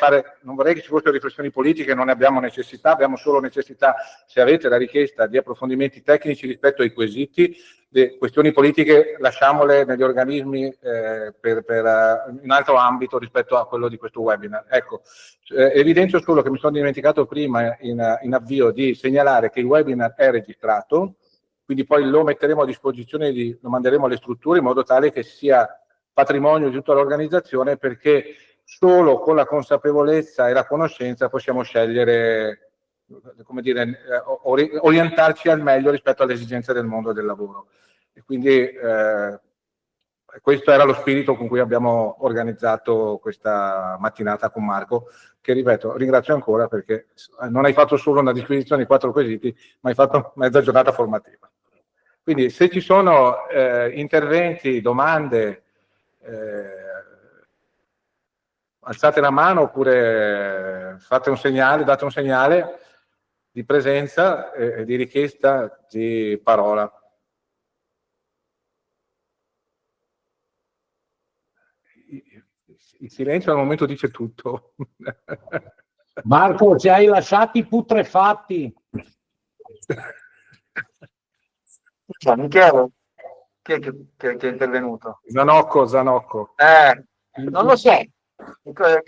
che ci fossero riflessioni politiche, non ne abbiamo necessità, abbiamo solo necessità, se avete la richiesta, di approfondimenti tecnici rispetto ai quesiti. Le questioni politiche lasciamole negli organismi in altro ambito rispetto a quello di questo webinar. Ecco, evidenzio solo che mi sono dimenticato prima in avvio di segnalare che il webinar è registrato, quindi poi lo metteremo a disposizione, lo manderemo alle strutture in modo tale che sia patrimonio di tutta l'organizzazione, perché solo con la consapevolezza e la conoscenza possiamo scegliere, come dire, orientarci al meglio rispetto alle esigenze del mondo del lavoro. E quindi questo era lo spirito con cui abbiamo organizzato questa mattinata con Marco, che ripeto, ringrazio ancora perché non hai fatto solo una disquisizione di 4 quesiti, ma hai fatto mezza giornata formativa. Quindi se ci sono interventi, domande, alzate la mano oppure fate un segnale, date un segnale di presenza e di richiesta di parola. Il silenzio al momento dice tutto. Marco, ci hai lasciati putrefatti. Michele, chi è che è intervenuto? Zanocco. Non lo so.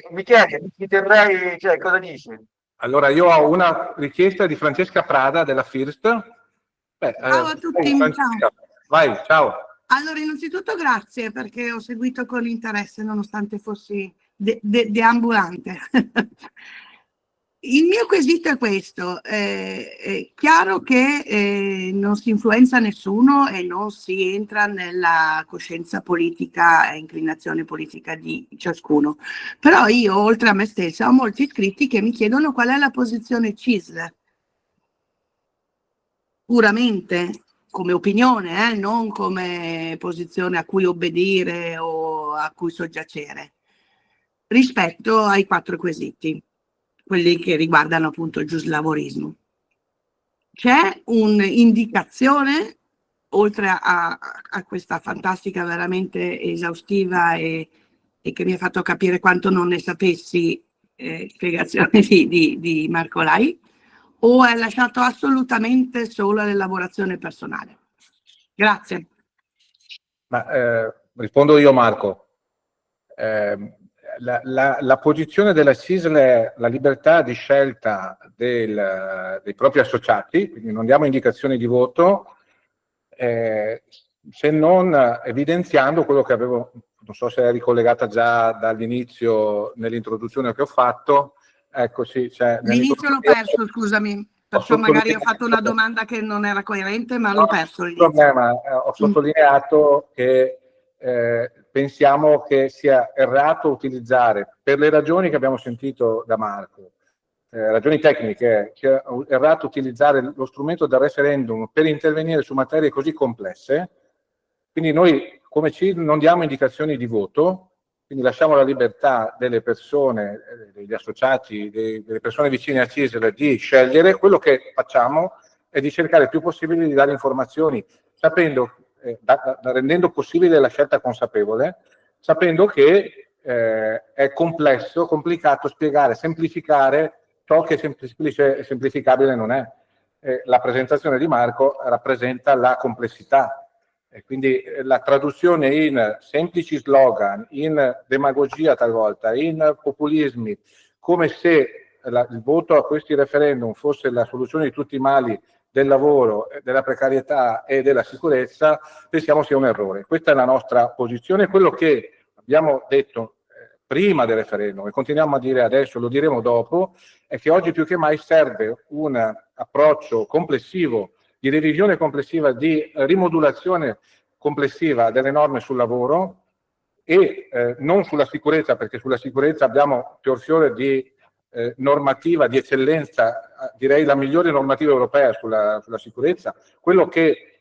Michele, mi terrei, cioè, cosa dici? Allora, io ho una richiesta di Francesca Prada della FIRST. Ciao a tutti, ciao. Vai, ciao. Allora, innanzitutto grazie perché ho seguito con interesse nonostante fossi deambulante. Il mio quesito è questo, è chiaro che non si influenza nessuno e non si entra nella coscienza politica e inclinazione politica di ciascuno, però io oltre a me stessa ho molti iscritti che mi chiedono qual è la posizione CISL, puramente come opinione, non come posizione a cui obbedire o a cui soggiacere, rispetto ai 4 quesiti, quelli che riguardano appunto il giuslavorismo. C'è un'indicazione, oltre a questa fantastica, veramente esaustiva e che mi ha fatto capire quanto non ne sapessi, spiegazione di Marco Lai, o è lasciato assolutamente solo all'elaborazione personale? Grazie. Rispondo io, Marco. La posizione della CISL è la libertà di scelta dei propri associati, quindi non diamo indicazioni di voto, se non evidenziando quello che avevo, non so se è ricollegata già dall'inizio nell'introduzione che ho fatto. Ecco, sì, l'inizio l'ho perso, scusami, perciò magari ho fatto una domanda che non era coerente, ma l'ho perso l'inizio. Problema, ho sottolineato che pensiamo che sia errato utilizzare, per le ragioni che abbiamo sentito da Marco, ragioni tecniche, che è errato utilizzare lo strumento del referendum per intervenire su materie così complesse. Quindi noi come CISL non diamo indicazioni di voto, quindi lasciamo la libertà delle persone, degli associati, delle persone vicine a CISL di scegliere. Quello che facciamo è di cercare il più possibile di dare informazioni, sapendo, rendendo possibile la scelta consapevole, sapendo che è complesso, complicato spiegare, semplificare ciò che semplice e semplificabile non è. La presentazione di Marco rappresenta la complessità. E quindi la traduzione in semplici slogan, in demagogia talvolta, in populismi, come se il voto a questi referendum fosse la soluzione di tutti i mali del lavoro, della precarietà e della sicurezza, pensiamo sia un errore. Questa è la nostra posizione. Quello che abbiamo detto prima del referendum e continuiamo a dire adesso, lo diremo dopo, è che oggi più che mai serve un approccio complessivo, di revisione complessiva, di rimodulazione complessiva delle norme sul lavoro e non sulla sicurezza, perché sulla sicurezza abbiamo fior fiore di normativa di eccellenza, direi la migliore normativa europea sulla sicurezza. Quello che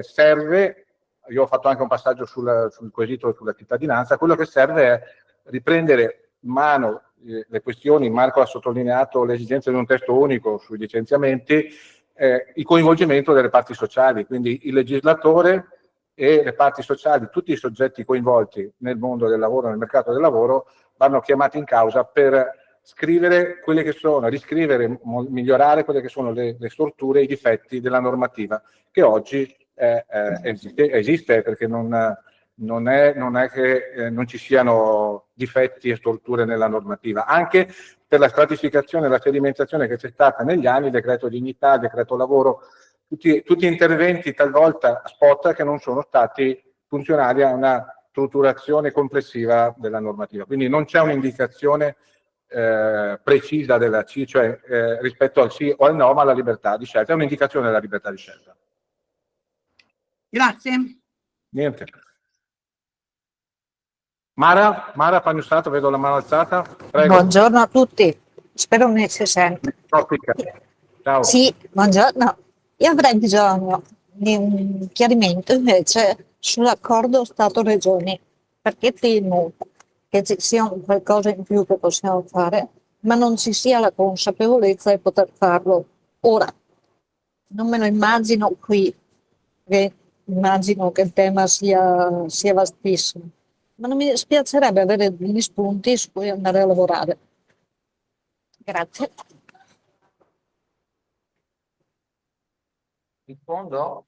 serve, io ho fatto anche un passaggio sul quesito sulla cittadinanza, quello che serve è riprendere in mano le questioni. Marco ha sottolineato l'esigenza di un testo unico sui licenziamenti, il coinvolgimento delle parti sociali, quindi il legislatore e le parti sociali, tutti i soggetti coinvolti nel mondo del lavoro, nel mercato del lavoro, vanno chiamati in causa per scrivere quelle che sono, riscrivere, migliorare quelle che sono le storture e i difetti della normativa che oggi esiste, perché non è che non ci siano difetti e storture nella normativa, anche per la stratificazione e la sedimentazione che c'è stata negli anni, decreto dignità, decreto lavoro, tutti interventi talvolta spot che non sono stati funzionali a una strutturazione complessiva della normativa. Quindi non c'è un'indicazione precisa della C, cioè rispetto al sì o al no, ma alla libertà di scelta, è un'indicazione della libertà di scelta. Grazie. Niente. Mara Pagnustato, vedo la mano alzata. Prego. Buongiorno a tutti, spero mi si sente. Ciao. Sì, buongiorno. Io avrei bisogno di un chiarimento invece sull'accordo Stato-Regioni, perché temo che ci sia un qualcosa in più che possiamo fare, ma non ci sia la consapevolezza di poter farlo ora. Non me lo immagino qui, perché immagino che il tema sia vastissimo, ma non mi dispiacerebbe avere degli spunti su cui andare a lavorare. Grazie. Rispondo?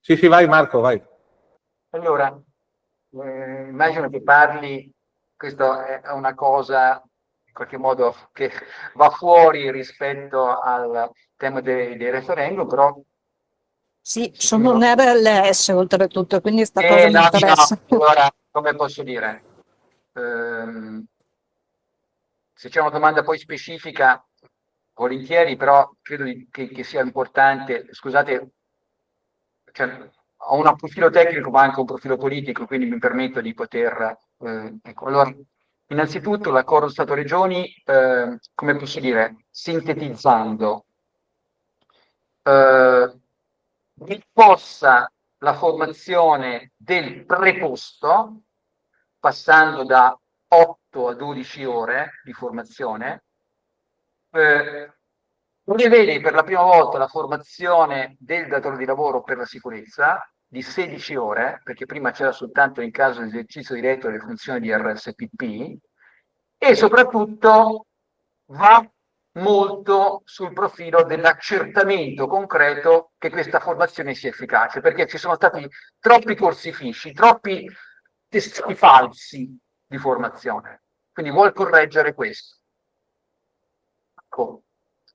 Sì, sì, vai Marco, vai. Allora, immagino che parli, questa è una cosa in qualche modo che va fuori rispetto al tema dei referendum, però Sì, sono un RLS oltretutto, quindi sta cosa mi no, interessa. allora, come posso dire? Ehm, Se c'è una domanda poi specifica, volentieri, però credo che sia importante, scusate, cioè, ho un profilo tecnico ma anche un profilo politico, quindi mi permetto di poter... ecco, allora, innanzitutto l'accordo Stato-Regioni, come posso dire, sintetizzando, rimpossa la formazione del preposto, passando da 8 a 12 ore di formazione, prevede per la prima volta la formazione del datore di lavoro per la sicurezza di 16 ore, perché prima c'era soltanto in caso di esercizio diretto delle funzioni di RSPP, e soprattutto va molto sul profilo dell'accertamento concreto che questa formazione sia efficace, perché ci sono stati troppi corsi fisci, troppi testi falsi di formazione. Quindi vuol correggere questo. Ecco.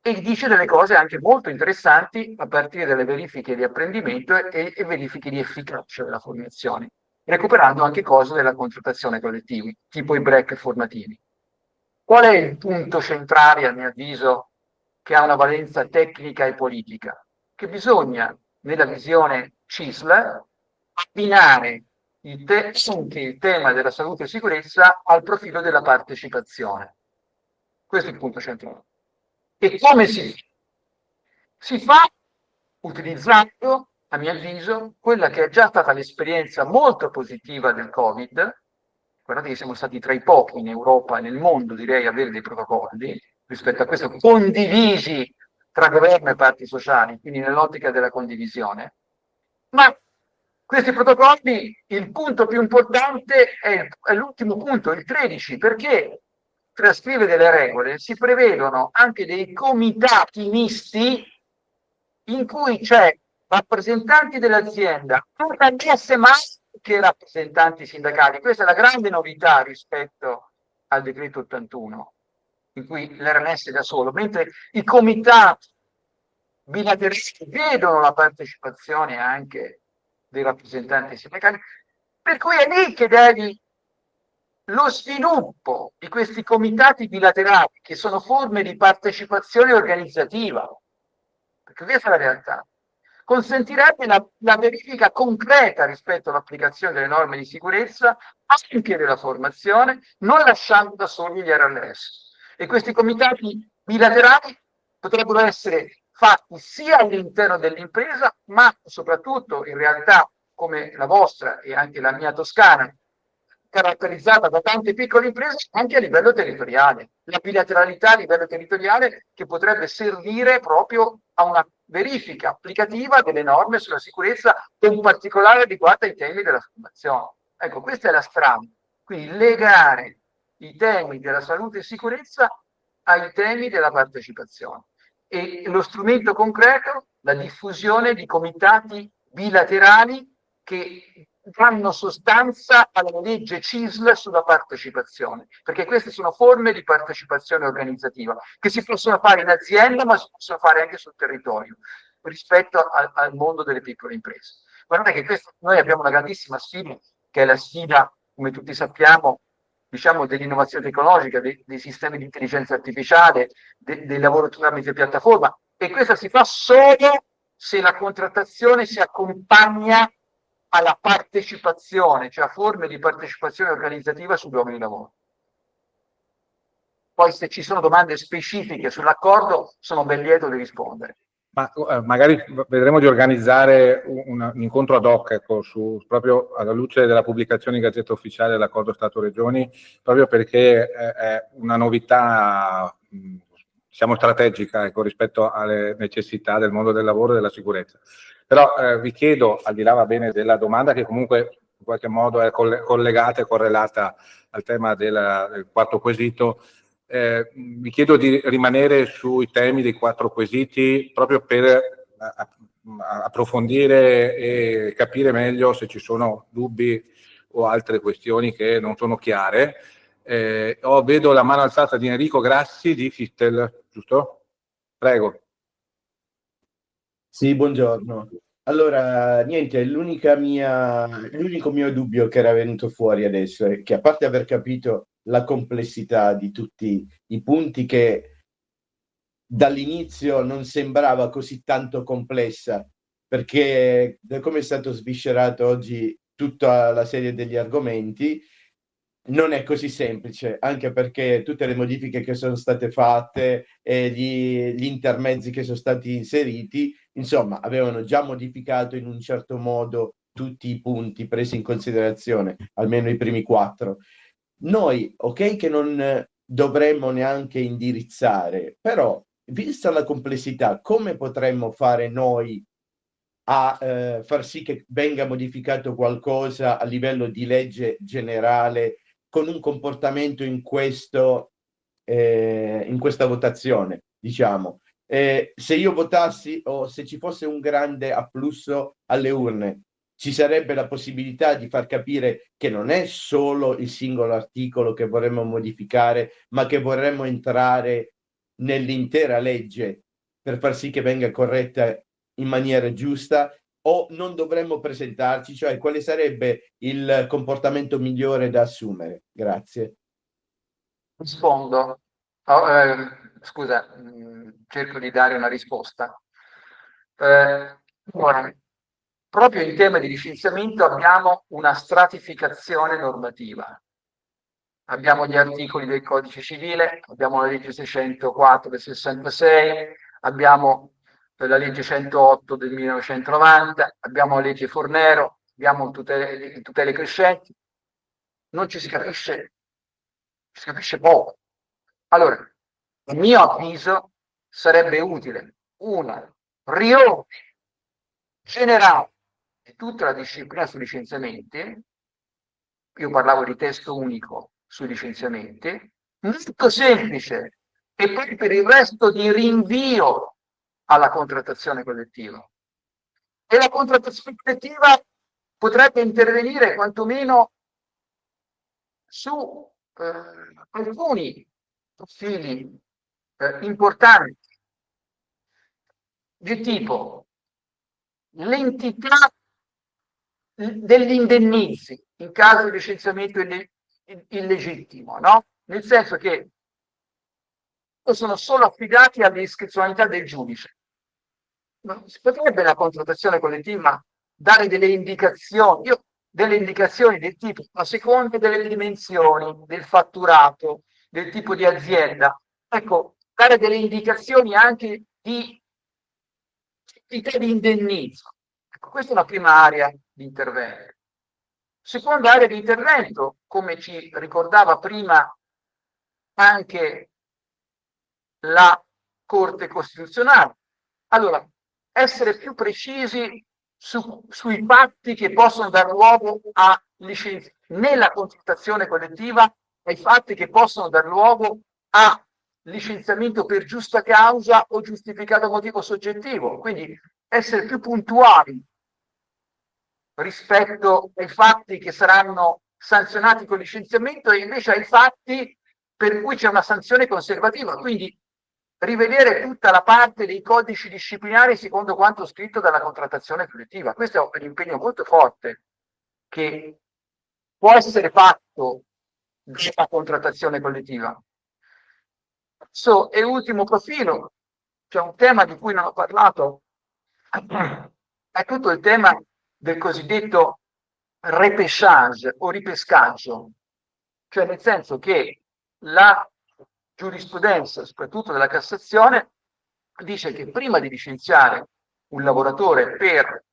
E dice delle cose anche molto interessanti a partire dalle verifiche di apprendimento e verifiche di efficacia della formazione, recuperando anche cose della contrattazione collettiva, tipo i break formativi. Qual è il punto centrale, a mio avviso, che ha una valenza tecnica e politica? Che bisogna, nella visione CISL, abbinare anche il tema della salute e sicurezza al profilo della partecipazione. Questo è il punto centrale. E come si fa? Si fa utilizzando, a mio avviso, quella che è già stata l'esperienza molto positiva del Covid. Guardate che siamo stati tra i pochi in Europa e nel mondo, direi, a avere dei protocolli rispetto a questo, condivisi tra governo e parti sociali, quindi nell'ottica della condivisione. Ma questi protocolli, il punto più importante è l'ultimo punto, il 13, perché trascrive delle regole, si prevedono anche dei comitati misti in cui c'è rappresentanti dell'azienda, anche mai che rappresentanti sindacali. Questa è la grande novità rispetto al decreto 81, in cui l'RNS è da solo, mentre i comitati bilaterali vedono la partecipazione anche dei rappresentanti sindacali, per cui è lì che devi lo sviluppo di questi comitati bilaterali, che sono forme di partecipazione organizzativa, perché questa è la realtà, consentirebbe la verifica concreta rispetto all'applicazione delle norme di sicurezza anche della formazione, non lasciando da soli gli RLS. E questi comitati bilaterali potrebbero essere fatti sia all'interno dell'impresa, ma soprattutto in realtà come la vostra e anche la mia Toscana, caratterizzata da tante piccole imprese anche a livello territoriale. La bilateralità a livello territoriale che potrebbe servire proprio a una verifica applicativa delle norme sulla sicurezza, con particolare riguardo ai temi della formazione. Ecco, questa è la strada. Quindi legare i temi della salute e sicurezza ai temi della partecipazione. E lo strumento concreto, la diffusione di comitati bilaterali che danno sostanza alla legge CISL sulla partecipazione, perché queste sono forme di partecipazione organizzativa che si possono fare in azienda ma si possono fare anche sul territorio rispetto al mondo delle piccole imprese. Guardate che noi abbiamo una grandissima sfida, che è la sfida, come tutti sappiamo, diciamo, dell'innovazione tecnologica, dei sistemi di intelligenza artificiale, del lavoro tramite piattaforma, e questa si fa solo se la contrattazione si accompagna alla partecipazione, cioè a forme di partecipazione organizzativa sul luogo di lavoro. Poi se ci sono domande specifiche sull'accordo sono ben lieto di rispondere. Ma magari vedremo di organizzare un incontro ad hoc, ecco, proprio alla luce della pubblicazione in Gazzetta Ufficiale dell'accordo Stato-Regioni, proprio perché è una novità, diciamo, strategica, ecco, rispetto alle necessità del mondo del lavoro e della sicurezza. Però vi chiedo, al di là, va bene, della domanda che comunque in qualche modo è collegata e correlata al tema del quarto quesito, vi chiedo di rimanere sui temi dei 4 quesiti proprio per approfondire e capire meglio se ci sono dubbi o altre questioni che non sono chiare. Vedo la mano alzata di Enrico Grassi di Fistel, giusto? Prego. Sì, buongiorno. Allora, niente, l'unico mio dubbio che era venuto fuori adesso è che, a parte aver capito la complessità di tutti i punti, che dall'inizio non sembrava così tanto complessa, perché da come è stato sviscerato oggi tutta la serie degli argomenti, non è così semplice, anche perché tutte le modifiche che sono state fatte e gli intermezzi che sono stati inseriti, insomma, avevano già modificato in un certo modo tutti i punti presi in considerazione, almeno i primi 4. Noi, ok, che non dovremmo neanche indirizzare, però, vista la complessità, come potremmo fare noi a far sì che venga modificato qualcosa a livello di legge generale con un comportamento in questa votazione, diciamo. Se io votassi, o se ci fosse un grande afflusso alle urne, ci sarebbe la possibilità di far capire che non è solo il singolo articolo che vorremmo modificare, ma che vorremmo entrare nell'intera legge per far sì che venga corretta in maniera giusta, o non dovremmo presentarci, cioè quale sarebbe il comportamento migliore da assumere? Grazie. Rispondo. Scusa, cerco di dare una risposta. Ora, proprio in tema di licenziamento abbiamo una stratificazione normativa. Abbiamo gli articoli del Codice Civile, abbiamo la legge 604 del 66, abbiamo la legge 108 del 1990, abbiamo la legge Fornero, abbiamo tutele crescenti. Non ci si capisce poco. Allora, a mio avviso sarebbe utile una riordine generale di tutta la disciplina sui licenziamenti. Io parlavo di testo unico sui licenziamenti, molto semplice, e poi per il resto di rinvio alla contrattazione collettiva. E la contrattazione collettiva potrebbe intervenire quantomeno su alcuni profili importanti, di tipo l'entità degli indennizzi in caso di licenziamento illegittimo, no? Nel senso che sono solo affidati all'iscrizionalità del giudice. Ma si potrebbe la contrattazione collettiva dare delle indicazioni, del tipo, a seconda delle dimensioni, del fatturato, del tipo di azienda, ecco, dare delle indicazioni anche di indennizzo. Ecco, questa è una prima area di intervento. Seconda area di intervento, come ci ricordava prima anche la Corte Costituzionale. Allora, essere più precisi sui fatti che possono dar luogo a licenziamento nella contrattazione collettiva, ai fatti che possono dar luogo a licenziamento per giusta causa o giustificato motivo soggettivo. Quindi essere più puntuali rispetto ai fatti che saranno sanzionati con licenziamento e invece ai fatti per cui c'è una sanzione conservativa. Quindi rivedere tutta la parte dei codici disciplinari secondo quanto scritto dalla contrattazione collettiva. Questo è un impegno molto forte che può essere fatto dalla contrattazione collettiva. E ultimo profilo, c'è un tema di cui non ho parlato, è tutto il tema del cosiddetto repêchage o ripescaggio, cioè nel senso che la giurisprudenza, soprattutto della Cassazione, dice che prima di licenziare un lavoratore per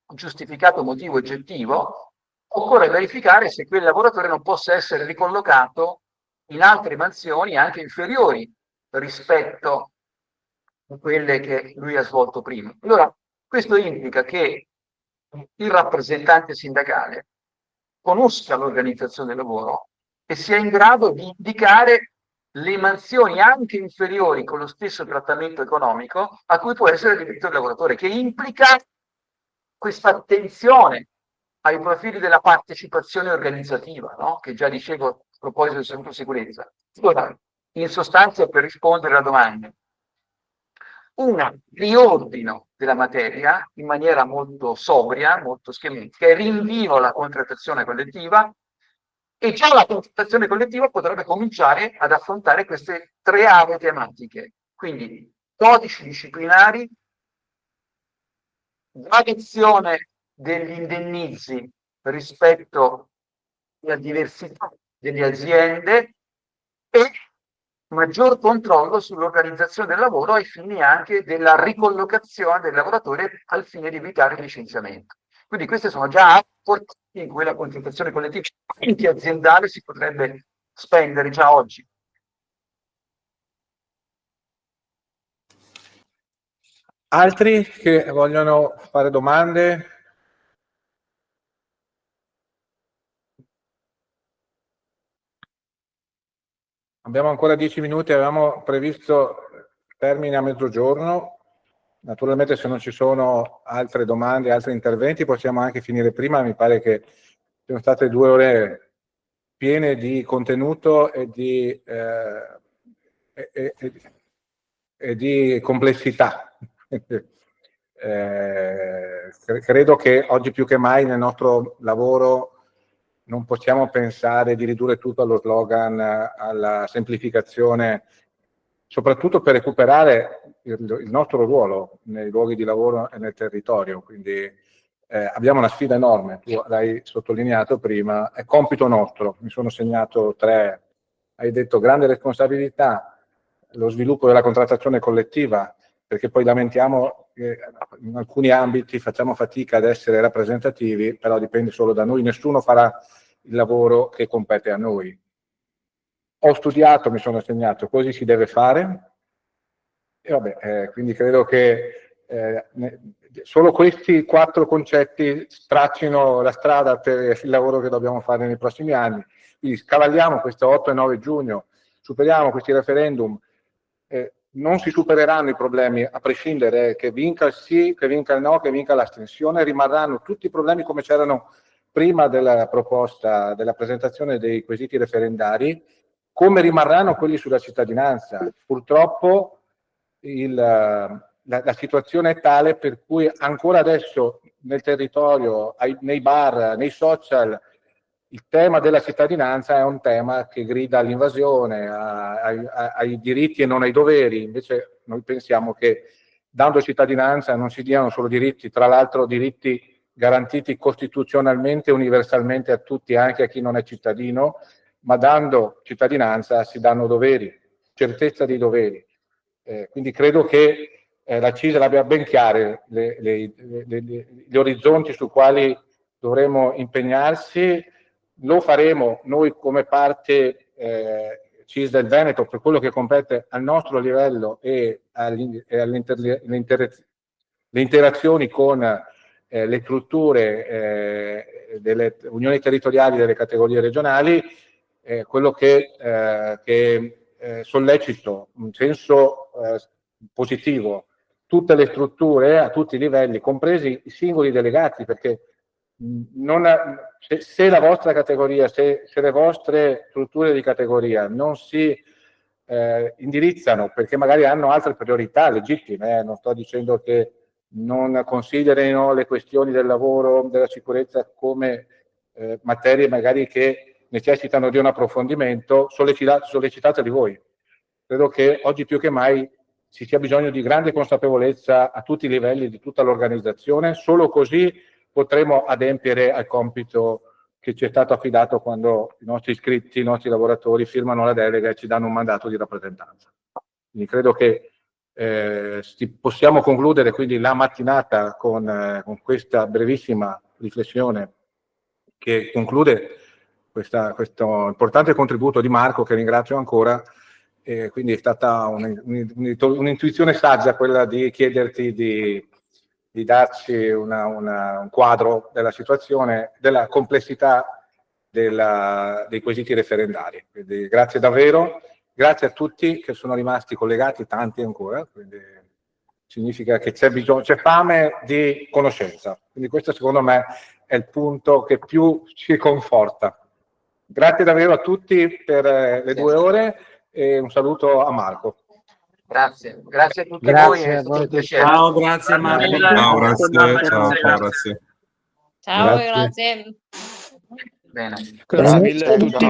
un giustificato motivo oggettivo, occorre verificare se quel lavoratore non possa essere ricollocato in altre mansioni anche inferiori rispetto a quelle che lui ha svolto prima. Allora, questo implica che il rappresentante sindacale conosca l'organizzazione del lavoro e sia in grado di indicare le mansioni anche inferiori con lo stesso trattamento economico a cui può essere diritto il lavoratore, che implica questa attenzione ai profili della partecipazione organizzativa, no? Che già dicevo a proposito di salute e sicurezza. Ora, in sostanza, per rispondere alla domanda, un riordino della materia in maniera molto sobria, molto schematica, e rinvio alla contrattazione collettiva, e già la contrattazione collettiva potrebbe cominciare ad affrontare queste tre aree tematiche, quindi codici disciplinari, variazione degli indennizi rispetto alla diversità delle aziende e maggior controllo sull'organizzazione del lavoro ai fini anche della ricollocazione del lavoratore al fine di evitare il licenziamento. Quindi queste sono già apporti in cui la contrattazione collettiva anche aziendale si potrebbe spendere già oggi. Altri che vogliono fare domande? Abbiamo ancora 10 minuti, avevamo previsto termine a mezzogiorno. Naturalmente se non ci sono altre domande, altri interventi, possiamo anche finire prima. Mi pare che siano state 2 ore piene di contenuto e di complessità. Credo che oggi più che mai nel nostro lavoro non possiamo pensare di ridurre tutto allo slogan, alla semplificazione, soprattutto per recuperare il nostro ruolo nei luoghi di lavoro e nel territorio. Quindi abbiamo una sfida enorme, tu l'hai sottolineato prima, è compito nostro. Mi sono segnato 3, hai detto grande responsabilità, lo sviluppo della contrattazione collettiva, perché poi lamentiamo che in alcuni ambiti facciamo fatica ad essere rappresentativi, però dipende solo da noi, nessuno farà il lavoro che compete a noi. Ho studiato, mi sono segnato, così si deve fare, e vabbè, quindi credo che solo questi 4 concetti straccino la strada per il lavoro che dobbiamo fare nei prossimi anni. Quindi scavalliamo questo 8 e 9 giugno, superiamo questi referendum, non si supereranno i problemi a prescindere che vinca il sì, che vinca il no, che vinca l'astensione, rimarranno tutti i problemi come c'erano prima della proposta, della presentazione dei quesiti referendari, come rimarranno quelli sulla cittadinanza. Purtroppo la situazione è tale per cui ancora adesso nel territorio, nei bar, nei social, il tema della cittadinanza è un tema che grida all'invasione, ai diritti e non ai doveri. Invece noi pensiamo che dando cittadinanza non si diano solo diritti, tra l'altro diritti garantiti costituzionalmente, universalmente a tutti, anche a chi non è cittadino, ma dando cittadinanza si danno doveri, certezza dei doveri. Quindi credo che la CISL abbia ben chiare gli orizzonti su quali dovremo impegnarsi. Lo faremo noi come parte CISL del Veneto per quello che compete al nostro livello e le interazioni con le strutture delle unioni territoriali delle categorie regionali. Quello che sollecito in senso positivo tutte le strutture a tutti i livelli, compresi i singoli delegati, perché se la vostra categoria, se le vostre strutture di categoria non si indirizzano perché magari hanno altre priorità legittime, non sto dicendo che non considerino le questioni del lavoro, della sicurezza come materie magari che necessitano di un approfondimento, sollecitateli voi. Credo che oggi più che mai ci sia bisogno di grande consapevolezza a tutti i livelli di tutta l'organizzazione, solo così potremo adempiere al compito che ci è stato affidato quando i nostri iscritti, i nostri lavoratori firmano la delega e ci danno un mandato di rappresentanza. Quindi credo che possiamo concludere quindi la mattinata con questa brevissima riflessione che conclude questo importante contributo di Marco, che ringrazio ancora. Quindi è stata un'intuizione saggia quella di chiederti di darci un quadro della situazione, della complessità dei quesiti referendari. Quindi grazie davvero, grazie a tutti che sono rimasti collegati, tanti ancora, quindi significa che c'è fame di conoscenza. Quindi questo secondo me è il punto che più ci conforta. Grazie davvero a tutti per le 2 ore e un saluto a Marco. Grazie a tutti Grazie voi, è a stato un voi. piacere. Ciao, grazie Marco. Ciao, grazie. Ciao, grazie. Bene. Grazie mille a tutti.